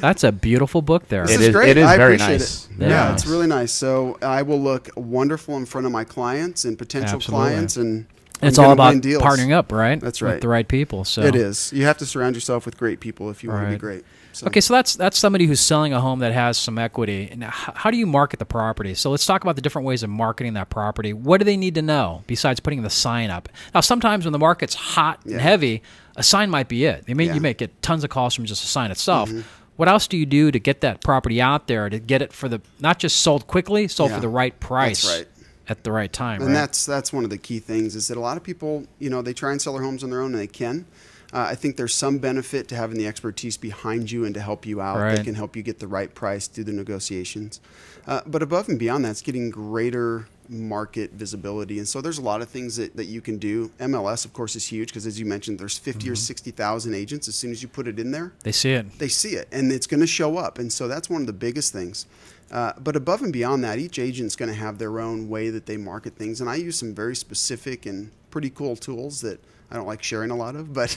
That's a beautiful book there. This is great. It is I very appreciate nice. it. Yeah, it's really nice. So I will look wonderful in front of my clients and potential clients, and It's all about partnering up, right? That's right. With the right people. So it is. You have to surround yourself with great people if you want to be great. So. Okay, so that's somebody who's selling a home that has some equity. Now, how do you market the property? So let's talk about the different ways of marketing that property. What do they need to know besides putting the sign up? Now, sometimes when the market's hot and heavy, a sign might be it. You may get tons of calls from just a sign itself. What else do you do to get that property out there, to get it for the not just sold quickly, sold for the right price? That's right. At the right time, and that's one of the key things is that a lot of people, they try and sell their homes on their own, and they can. I think there's some benefit to having the expertise behind you and to help you out. Right. They can help you get the right price, do the negotiations. But above and beyond that, it's getting greater market visibility. And so there's a lot of things that you can do. MLS, of course, is huge because, as you mentioned, there's 50 or 60,000 agents. As soon as you put it in there, they see it. They see it, and it's going to show up. And so that's one of the biggest things. But above and beyond that, each agent's going to have their own way that they market things. And I use some very specific and pretty cool tools that I don't like sharing a lot of, but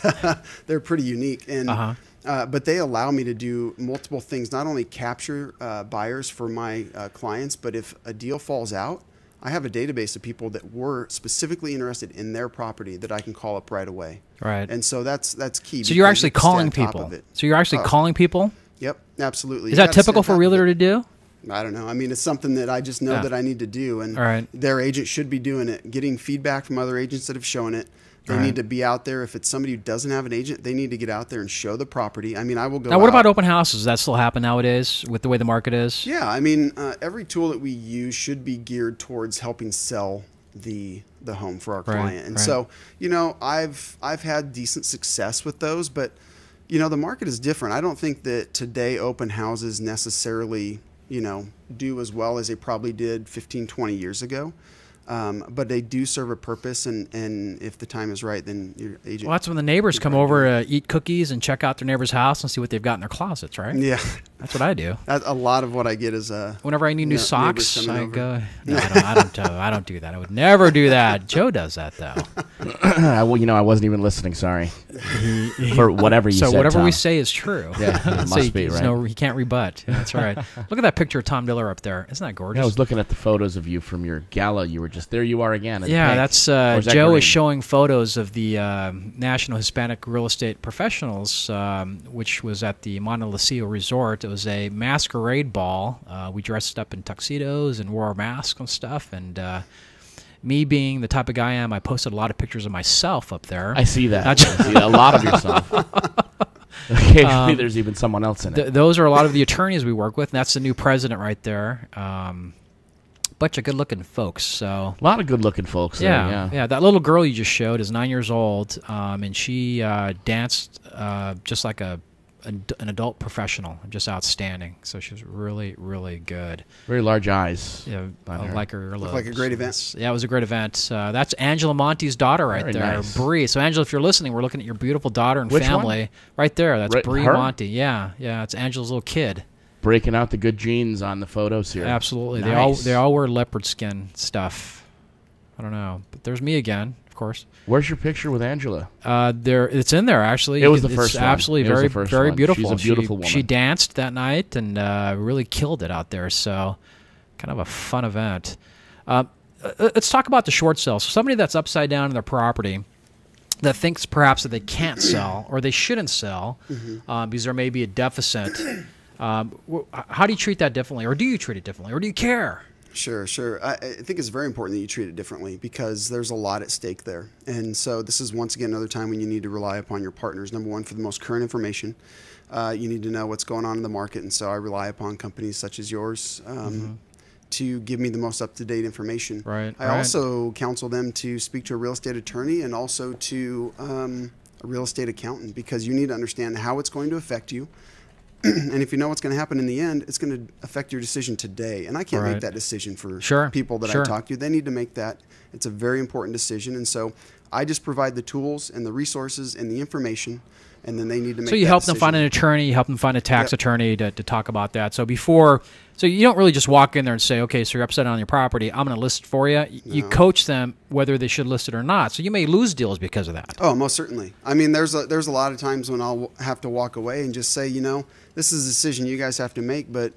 they're pretty unique. And but they allow me to do multiple things, not only capture buyers for my clients, but if a deal falls out, I have a database of people that were specifically interested in their property that I can call up right away. Right. And so that's key. So you're actually calling people. So you're actually calling people? Yep, absolutely. Is that typical for a realtor to do? I don't know. I mean, it's something that I just know that I need to do, and their agent should be doing it, getting feedback from other agents that have shown it. They need to be out there. If it's somebody who doesn't have an agent, they need to get out there and show the property. I mean, I will go. Now, what about open houses? Does that still happen nowadays with the way the market is? Yeah, I mean, every tool that we use should be geared towards helping sell the home for our client. And so, I've had decent success with those, but the market is different. I don't think that today open houses necessarily do as well as they probably did 15, 20 years ago. But they do serve a purpose, and if the time is right, then your agent... Well, that's when the neighbors come over to eat cookies and check out their neighbor's house and see what they've got in their closets, right? Yeah. That's what I do. A lot of what I get is... Whenever I need new socks, I go... No, I don't do that. I would never do that. Joe does that, though. Well, I wasn't even listening, sorry. For whatever you said, So whatever Tom. we say is true. Yeah, it must be, right? He can't rebut. Yeah, that's right. Look at that picture of Tom Diller up there. Isn't that gorgeous? Yeah, I was looking at the photos of you from your gala. You were there you are again. Yeah, that's Joe is showing photos of the National Hispanic Real Estate Professionals, which was at the Monte Lucio Resort. It was a masquerade ball. We dressed up in tuxedos and wore masks and stuff. And me being the type of guy I am, I posted a lot of pictures of myself up there. I see that. I see a lot of yourself. Occasionally, there's even someone else in it. Those are a lot of the attorneys we work with, and that's the new president right there. Bunch of good-looking folks. So a lot of good-looking folks. Yeah. That little girl you just showed is 9 years old, and she danced just like an adult professional, just outstanding. So she was really, really good. Very large eyes. Yeah, like her earlobes. Looked like a great event. Yeah, it was a great event. That's Angela Monte's daughter right there, nice. Bree. So Angela, if you're listening, we're looking at your beautiful daughter and Which family one? right there. That's Bree her? Monte. Yeah, it's Angela's little kid. Breaking out the good genes on the photos here. Absolutely. Nice. They all wear leopard skin stuff. I don't know. But there's me again, of course. Where's your picture with Angela? It's in there actually. It was the first one. Absolutely It was very the first very one. beautiful. She's a beautiful woman. She danced that night and really killed it out there. So kind of a fun event. Let's talk about the short sale. So somebody that's upside down in their property that thinks perhaps that they can't sell or they shouldn't sell because there may be a deficit. How do you treat that differently, or do you treat it differently, or do you care? Sure. I think it's very important that you treat it differently because there's a lot at stake there. And so this is, once again, another time when you need to rely upon your partners. Number one, for the most current information. You need to know what's going on in the market. And so I rely upon companies such as yours to give me the most up-to-date information. Right. I also counsel them to speak to a real estate attorney and also to a real estate accountant because you need to understand how it's going to affect you. And if you know what's going to happen in the end, it's going to affect your decision today. And I can't make that decision for people that I talk to. They need to make that. It's a very important decision. And so I just provide the tools and the resources and the information, and then they need to make that decision. So you help them find an attorney, you help them find a tax attorney to talk about that. So so you don't really just walk in there and say, okay, so you're upset on your property, I'm going to list it for you. You coach them whether they should list it or not. So you may lose deals because of that. Oh, most certainly. I mean, there's a lot of times when I'll have to walk away and just say, this is a decision you guys have to make, but,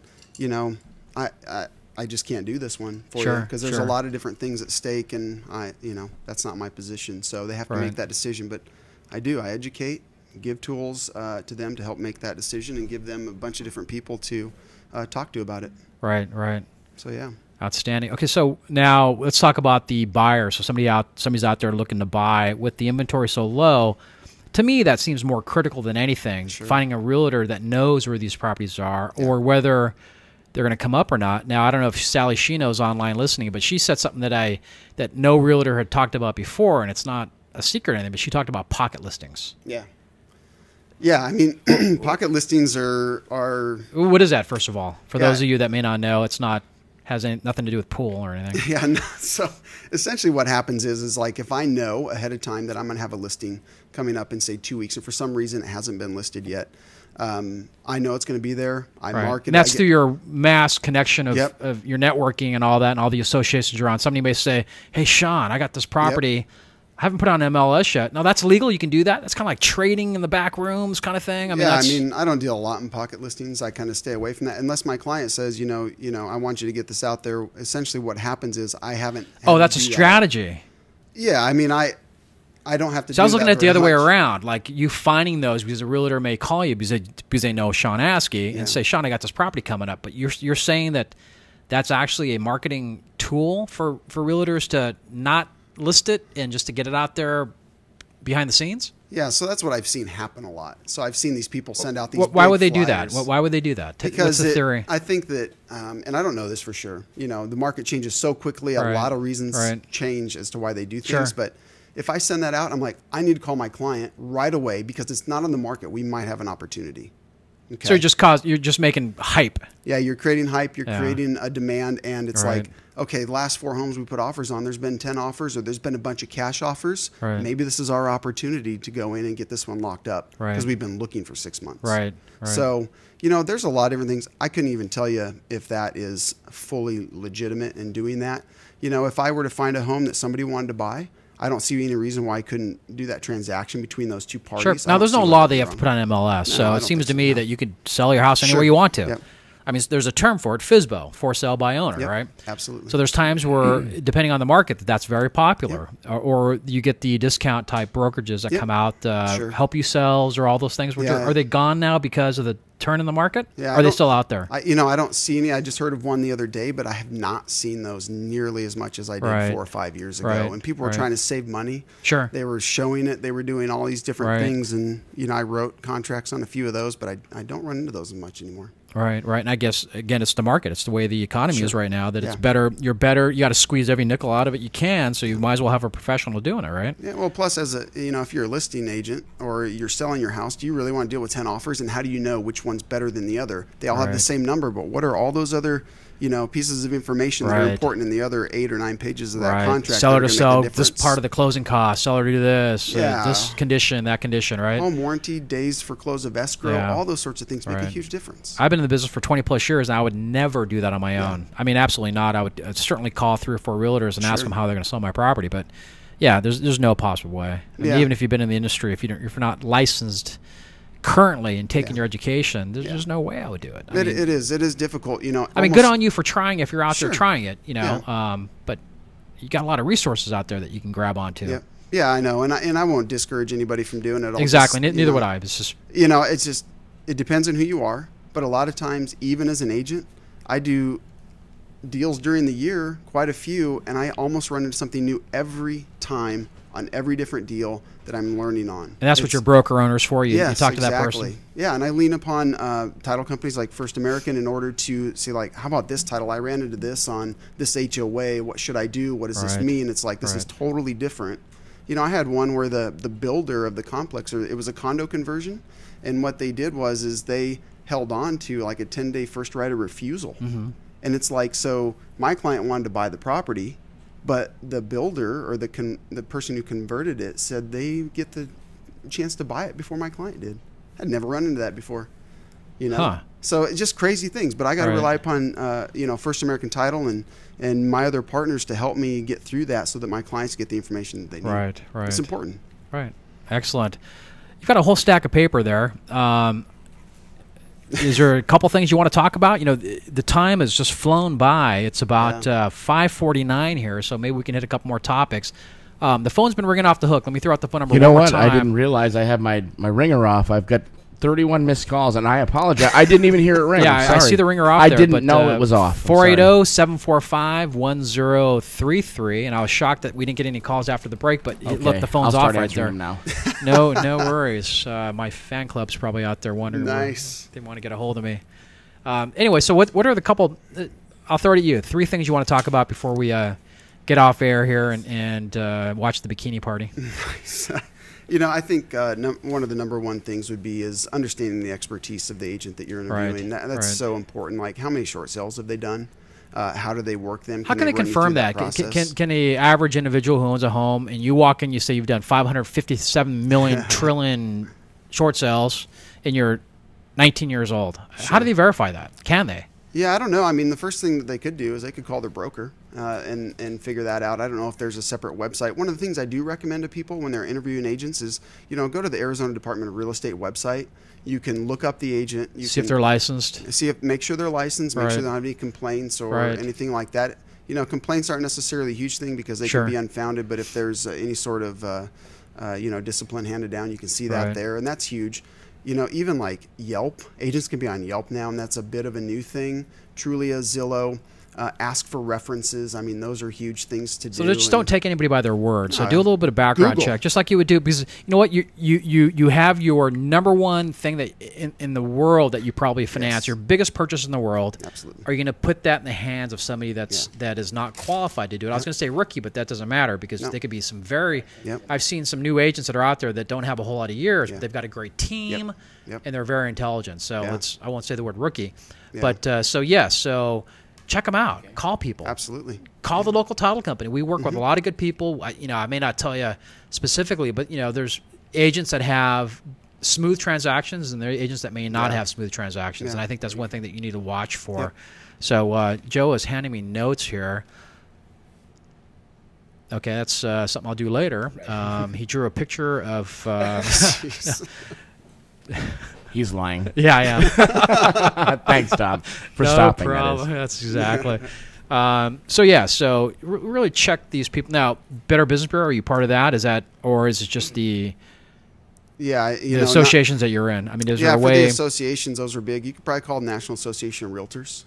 I I just can't do this one for Sure, you because there's sure. a lot of different things at stake, and that's not my position. So they have to make that decision. But I educate, give tools to them to help make that decision, and give them a bunch of different people to talk to about it. Right. So yeah. Outstanding. Okay, so now let's talk about the buyer. So somebody's out there looking to buy with the inventory so low. To me, that seems more critical than anything. Sure. Finding a realtor that knows where these properties are, or whether they're going to come up or not. Now, I don't know if Sally Sheeno's online listening, but she said something that no realtor had talked about before, and it's not a secret or anything, but she talked about pocket listings. Yeah. Yeah, I mean, pocket listings are. What is that, first of all? For Yeah. those of you that may not know, it's not nothing to do with pool or anything. Yeah, no, so essentially what happens is like if I know ahead of time that I'm going to have a listing coming up in, say, 2 weeks, and for some reason it hasn't been listed yet, I know it's going to be there. I mark it. And that's through your mass connection of, Yep. of your networking and all that and all the associations around. Somebody may say, hey, Sean, I got this property. I haven't put on MLS yet. Now, that's legal. You can do that. That's kind of like trading in the back rooms kind of thing. I don't deal a lot in pocket listings. I kind of stay away from that unless my client says, I want you to get this out there. Essentially what happens is I haven't. Oh, that's a strategy. Yeah, I mean, I don't have to. So I was looking at the other way much. around, like you finding those because a realtor may call you because they know Sean Askey and say, Sean, I got this property coming up. But you're saying that that's actually a marketing tool for realtors to not list it and just to get it out there behind the scenes? Yeah, so that's what I've seen happen a lot. So I've seen these people send out these. Why big would they do flyers. that? Why would they do that? Because what's the theory? I think that, and I don't know this for sure. The market changes so quickly. A lot of reasons change as to why they do things. Sure. But if I send that out, I'm like, I need to call my client right away because it's not on the market. We might have an opportunity. Okay. So you're just making hype. Yeah, you're creating hype. You're creating a demand, and it's like, okay, the last 4 homes we put offers on, there's been 10 offers, or there's been a bunch of cash offers. Right. Maybe this is our opportunity to go in and get this one locked up because we've been looking for 6 months. Right. So, there's a lot of different things. I couldn't even tell you if that is fully legitimate in doing that. If I were to find a home that somebody wanted to buy, I don't see any reason why I couldn't do that transaction between those two parties. Sure. Now, there's no law that you have to put on MLS, so it seems to me that you could sell your house anywhere you want to. Yep. I mean, there's a term for it, FSBO, for sale by owner, right? Absolutely. So there's times where, depending on the market, that's very popular. Or you get the discount type brokerages that come out, help you sells, or all those things. Are they gone now because of the turn in the market? Yeah, Are they still out there? I don't see any. I just heard of one the other day, but I have not seen those nearly as much as I did 4 or 5 years ago. And people were trying to save money. Sure. They were showing it. They were doing all these different things. And, I wrote contracts on a few of those, but I don't run into those as much anymore. Right. And I guess, again, it's the market. It's the way the economy is right now, that it's better. You're better. You got to squeeze every nickel out of it you can, so you might as well have a professional doing it, right? Yeah, well, plus, if you're a listing agent or you're selling your house, do you really want to deal with 10 offers? And how do you know which one's better than the other? They all have the same number, but what are all those other pieces of information that are important in the other 8 or 9 pages of that contract? Seller to sell this part of the closing cost, seller to do this, this condition, that condition, right? Home warranty, days for close of escrow, all those sorts of things make a huge difference. I've been in the business for 20 plus years, and I would never do that on my own. I mean, absolutely not. I would certainly call 3 or 4 realtors and ask them how they're going to sell my property, but there's no possible way. I mean, even if you've been in the industry, if you're not licensed currently and taking your education, there's no way I would do it. It is difficult, I mean, good on you for trying if you're out there trying it, but you got a lot of resources out there that you can grab onto. Yeah, I know, and I won't discourage anybody from doing it. Exactly, neither would I. It's just it depends on who you are, but a lot of times, even as an agent, I do deals during the year, quite a few, and I almost run into something new every time on every different deal that I'm learning on. And that's what your broker owner's for. You talk to that person. Yeah, and I lean upon title companies like First American in order to see, like, how about this title? I ran into this on this HOA. What should I do? What does this mean? It's like, this is totally different. I had one where the builder of the complex, or it was a condo conversion, and what they did is they held on to like a 10-day first right of refusal. And it's like, so my client wanted to buy the property, but the builder or the person who converted it said they get the chance to buy it before my client did. I'd never run into that before, So it's just crazy things. But I got to rely upon First American Title and my other partners to help me get through that, so that my clients get the information that they need. Right. It's important. Right. Excellent. You've got a whole stack of paper there. is there a couple things you want to talk about? The time has just flown by. It's about 5:49 here, so maybe we can hit a couple more topics. The phone's been ringing off the hook. Let me throw out the phone number one more time. You know what? I didn't realize I have my ringer off. I've got 31 missed calls, and I apologize. I didn't even hear it ring. Yeah, I see the ringer off I there. Didn't know it was off. 480-745-1033, and I was shocked that we didn't get any calls after the break, but look, the phone's off right there. Now. No worries. My fan club's probably out there wondering. Nice. They want to get a hold of me. Anyway, so what are the couple... I'll throw it at you. 3 things you want to talk about before we get off air here and watch the bikini party. Nice. I think one of the number one things would be is understanding the expertise of the agent that you're interviewing. Right. That's so important. Like, how many short sales have they done? How do they work them? How can they confirm that? Can the average individual who owns a home, and you walk in, you say you've done 557 million trillion short sales, and you're 19 years old. Sure. How do they verify that? Can they? Yeah, I don't know. I mean, the first thing that they could do is they could call their broker and figure that out. I don't know if there's a separate website. One of the things I do recommend to people when they're interviewing agents is, go to the Arizona Department of Real Estate website. You can look up the agent. You see if they're licensed. Make sure they're licensed. Make sure they don't have any complaints or anything like that. Complaints aren't necessarily a huge thing because they can be unfounded. But if there's any sort of discipline handed down, you can see that there, and that's huge. Even like Yelp, agents can be on Yelp now, and that's a bit of a new thing. Trulia, Zillow, ask for references. I mean, those are huge things to do. So just don't take anybody by their word. So do a little bit of background check, just like you would do, because you know what, you have your number one thing that in the world that you probably finance, your biggest purchase in the world. Absolutely. Are you going to put that in the hands of somebody that is not qualified to do it? I was going to say rookie, but that doesn't matter because they could be some very. I've seen some new agents that are out there that don't have a whole lot of years, but they've got a great team and they're very intelligent. So I won't say the word rookie, but so check them out. Call people. Absolutely. Call the local title company. We work with a lot of good people. I may not tell you specifically, but there's agents that have smooth transactions, and there are agents that may not have smooth transactions. And I think that's one thing that you need to watch for. So Joe is handing me notes here. Okay, that's something I'll do later. He drew a picture of. He's lying. Yeah, I am. Thanks, Tom, for stopping. No problem. That's exactly. So really check these people. Now, Better Business Bureau, are you part of that? Is that, or is it just the associations that you're in? I mean, is there a way? For the associations, those are big. You could probably call National Association of Realtors.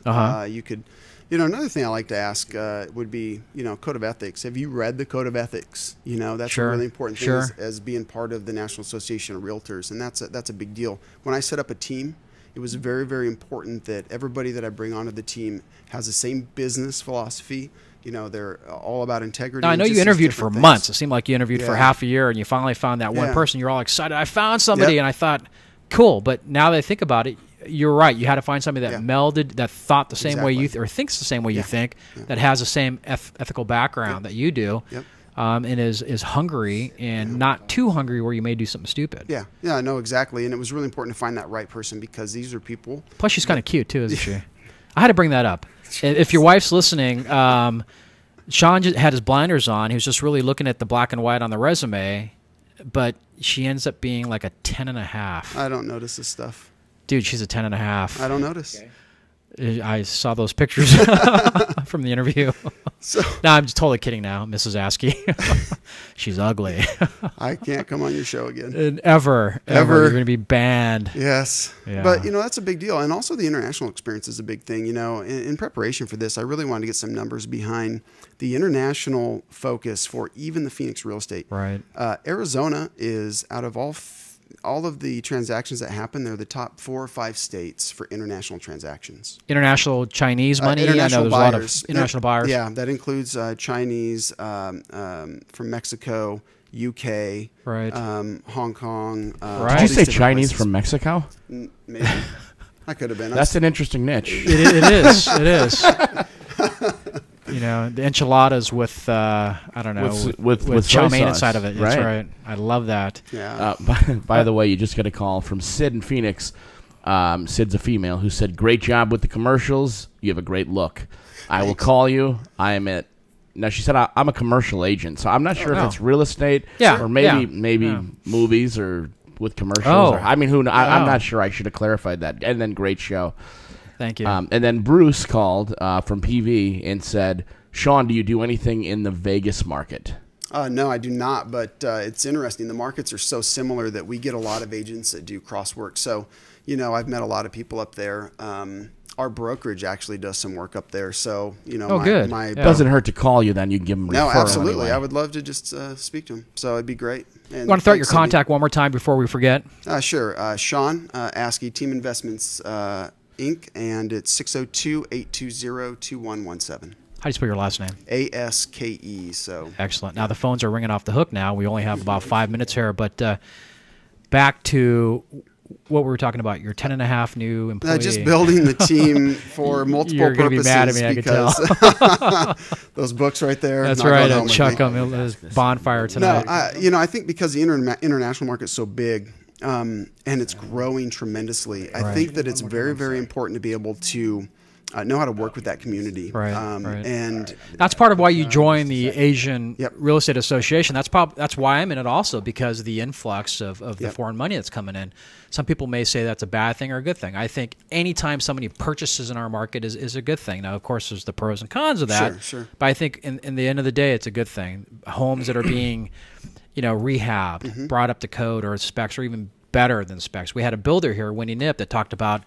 You could. Another thing I like to ask would be, code of ethics. Have you read the code of ethics? That's a really important thing as being part of the National Association of Realtors, and that's a big deal. When I set up a team, it was very, very important that everybody that I bring onto the team has the same business philosophy. They're all about integrity. Now, I know you interviewed for months. It seemed like you interviewed for half a year, and you finally found that one person. You're all excited. I found somebody, and I thought, cool. But now that I think about it, you're right. You had to find somebody that melded, that thought the same way you or thinks the same way you think, that has the same ethical background that you do, and is hungry and not too hungry where you may do something stupid. Yeah, I know exactly. And it was really important to find that right person because these are people. Plus, she's kind of cute too, isn't she? I had to bring that up. If your wife's listening, Sean just had his blinders on. He was just really looking at the black and white on the resume, but she ends up being like a 10.5. I don't notice this stuff. Dude, she's a 10.5. I don't notice. Okay. I saw those pictures from the interview. No, I'm just totally kidding now, Mrs. Askey. She's ugly. I can't come on your show again. And ever. You're going to be banned. Yes. Yeah. But, that's a big deal. And also the international experience is a big thing. In preparation for this, I really wanted to get some numbers behind the international focus for even the Phoenix real estate. Right. Arizona is, out of all of the transactions that happen, they're the top 4 or 5 states for international transactions. International Chinese money? International buyers. A lot of international buyers. Yeah, that includes Chinese from Mexico, UK, Hong Kong. Did you say Chinese from Mexico? Maybe. I could have been. That's an interesting niche. It is. It is. The enchiladas with I don't know with chow mein inside of it. That's right. I love that. Yeah. By the way, you just got a call from Sid in Phoenix. Sid's a female who said, "Great job with the commercials. You have a great look. I will call you. I am at." Now she said, "I'm a commercial agent, so I'm not sure if it's real estate or maybe movies or with commercials. Oh. I mean, I'm not sure. I should have clarified that. And then great show. Thank you. And then Bruce called from PV and said, Sean, do you do anything in the Vegas market? No, I do not, but it's interesting. The markets are so similar that we get a lot of agents that do cross work. So, I've met a lot of people up there. Our brokerage actually does some work up there. So, good. It doesn't hurt to call you then. You can give them a No, referral absolutely. anyway. I would love to just speak to him. So it'd be great. And you want to throw out your thanks, Cindy. contact one more time before we forget? Sure. Sean Askey, Team Investments Inc., and it's 602-820-2117. How do you spell your last name? ASKE. So excellent. Now the phones are ringing off the hook now. We only have about 5 minutes here, but back to what we were talking about, your 10.5 new employees. Just building the team for multiple You're purposes. You're going to be mad at me, I can tell. Those books right there. That's right. And Chuck on his bonfire tonight. No, I think because the international market is so big and it's growing tremendously, I think that it's very, very important to be able to know how to work with that community. Right. And that's part of why you join the Asian Yep. Real Estate Association. That's why I'm in it also, because of the influx of the foreign money that's coming in. Some people may say that's a bad thing or a good thing. I think anytime somebody purchases in our market is a good thing. Now, of course, there's the pros and cons of that. Sure. But I think in the end of the day, it's a good thing. Homes that are being, rehabbed, brought up to code or specs, or even better than specs. We had a builder here, Winnie Nip, that talked about,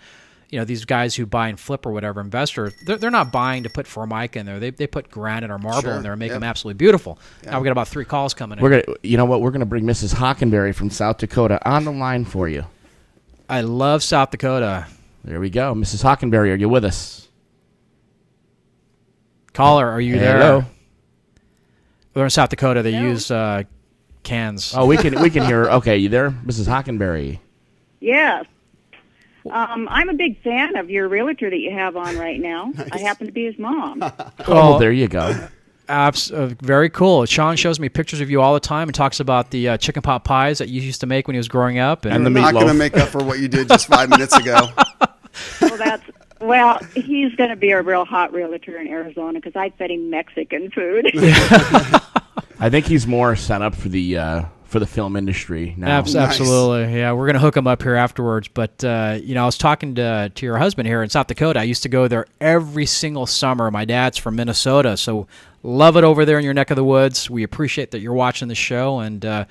these guys who buy and flip or whatever, investors, they're not buying to put Formica in there. They put granite or marble in there and make them absolutely beautiful. Yeah. Now we got about 3 calls coming in. We're gonna bring Mrs. Hockenberry from South Dakota on the line for you. I love South Dakota. There we go. Mrs. Hockenberry, are you with us? Caller, are you there? Hello. We're in South Dakota. They use cans. Oh, we can hear. Okay, you there, Mrs. Hockenberry? Yes. I'm a big fan of your realtor that you have on right now. Nice. I happen to be his mom. Oh, there you go. Very cool. Sean shows me pictures of you all the time and talks about the chicken pot pies that you used to make when he was growing up. And the meatloaf. I'm not going to make up for what you did just 5 minutes ago. Well, he's going to be a real hot realtor in Arizona because I fed him Mexican food. I think he's more set up for the film industry now. Absolutely, yeah. We're gonna hook him up here afterwards. But I was talking to your husband here in South Dakota. I used to go there every single summer. My dad's from Minnesota, so love it over there in your neck of the woods. We appreciate that you're watching the show, and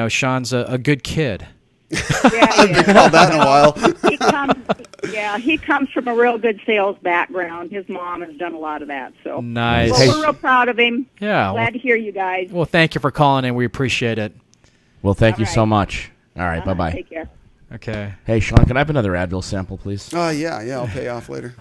Sean's a good kid. Yeah, I haven't called that in a while. He comes from a real good sales background. His mom has done a lot of that. So nice. Well, we're real proud of him. Yeah. Glad to hear you guys. Well, thank you for calling in. We appreciate it. Well, thank you so much. All right, bye-bye. Take care. Okay. Hey, Sean, can I have another Advil sample, please? Yeah, I'll pay off later.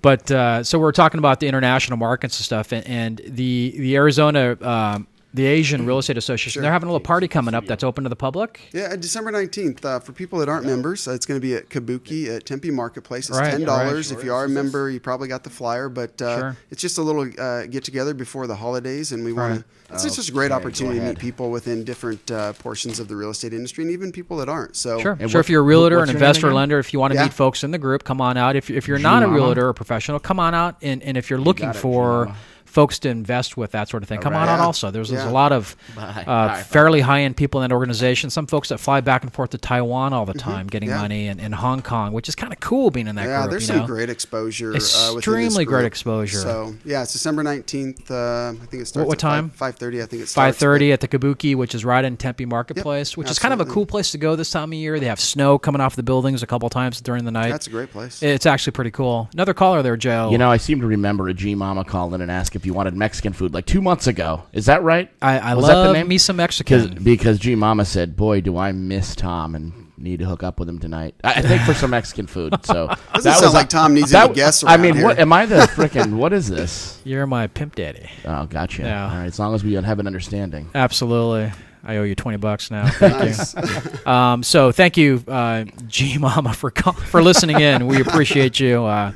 But so we're talking about the international markets and stuff, and the Arizona, the Asian Real Estate Association, they're having a little party coming up that's open to the public. Yeah, December 19th. For people that aren't members, it's going to be at Kabuki at Tempe Marketplace. It's $10. If you are a member, you probably got the flyer, but it's just a little get-together before the holidays, and we want to... It's just a great opportunity to meet people within different portions of the real estate industry, and even people that aren't. So, sure. If you're a realtor, an investor, or lender, if you want to meet folks in the group, come on out. If you're not a realtor or professional, come on out. And if you're looking for folks to invest with, that sort of thing, come on out also. There's a lot of fairly high-end people in that organization. Some folks that fly back and forth to Taiwan all the time getting money, and Hong Kong, which is kind of cool being in that group. Yeah, there's some great exposure. Extremely great exposure. So, it's December 19th. I think it starts what time? 5:30, I think it starts. 5:30 at the Kabuki, which is right in Tempe Marketplace, which is kind of a cool place to go this time of year. They have snow coming off the buildings a couple times during the night. That's a great place. It's actually pretty cool. Another caller there, Joe. I seem to remember a G Mama called in and asked if you wanted Mexican food like 2 months ago. Is that right? I love me some Mexican. Because G Mama said, boy, do I miss Tom and need to hook up with him tonight. I think for some Mexican food. So doesn't sound like Tom needs any guests around here. What am I the frickin' what is this? You're my pimp daddy. Oh, gotcha. Yeah. All right, as long as we have an understanding. Absolutely. I owe you $20 now. Thank you. So thank you, G Mama, for listening in. We appreciate you.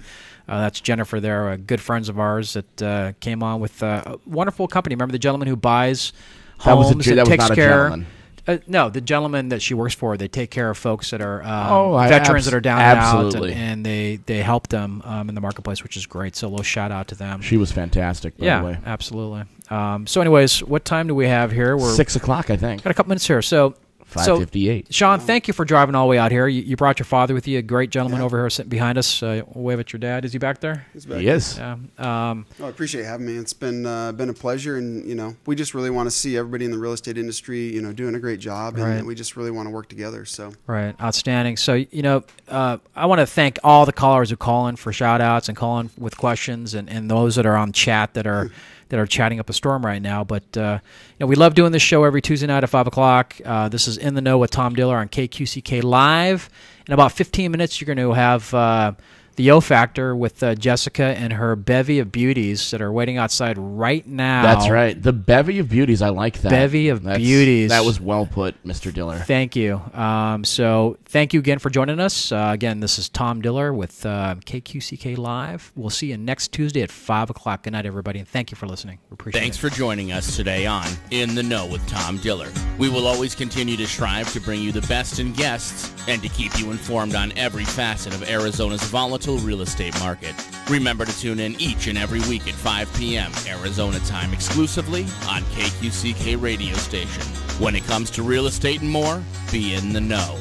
That's Jennifer there, good friends of ours that came on with a wonderful company. Remember the gentleman who buys homes and takes care. No, the gentleman that she works for, they take care of folks that are veterans that are down and out, and they help them in the marketplace, which is great. So a little shout out to them. She was fantastic, by the way. Yeah, absolutely. So anyways, what time do we have here? We're 6 o'clock, I think. got a couple minutes here. So 5:58. Sean, thank you for driving all the way out here. You brought your father with you, a great gentleman over here sitting behind us. Wave at your dad. Is he back there? He's back. He is. Yeah. I appreciate having me. It's been a pleasure, and we just really want to see everybody in the real estate industry, doing a great job, and we just really want to work together. So right, outstanding. So I want to thank all the callers who call in for shout outs and call in with questions, and those that are on chat that are chatting up a storm right now. But we love doing this show every Tuesday night at 5 o'clock. This is In the Know with Tom Diller on KQCK Live. In about 15 minutes, you're going to have the O Factor with Jessica and her bevy of beauties that are waiting outside right now. That's right. The bevy of beauties. I like that. Bevy of beauties. That was well put, Mr. Diller. Thank you. So thank you again for joining us. Again, this is Tom Diller with KQCK Live. We'll see you next Tuesday at 5 o'clock. Good night, everybody, and thank you for listening. We appreciate Thanks it. for joining us today on In the Know with Tom Diller. We will always continue to strive to bring you the best in guests and to keep you informed on every facet of Arizona's volatile real estate market. Remember to tune in each and every week at 5 p.m. Arizona time exclusively on KQCK radio station. When it comes to real estate and more, be in the know.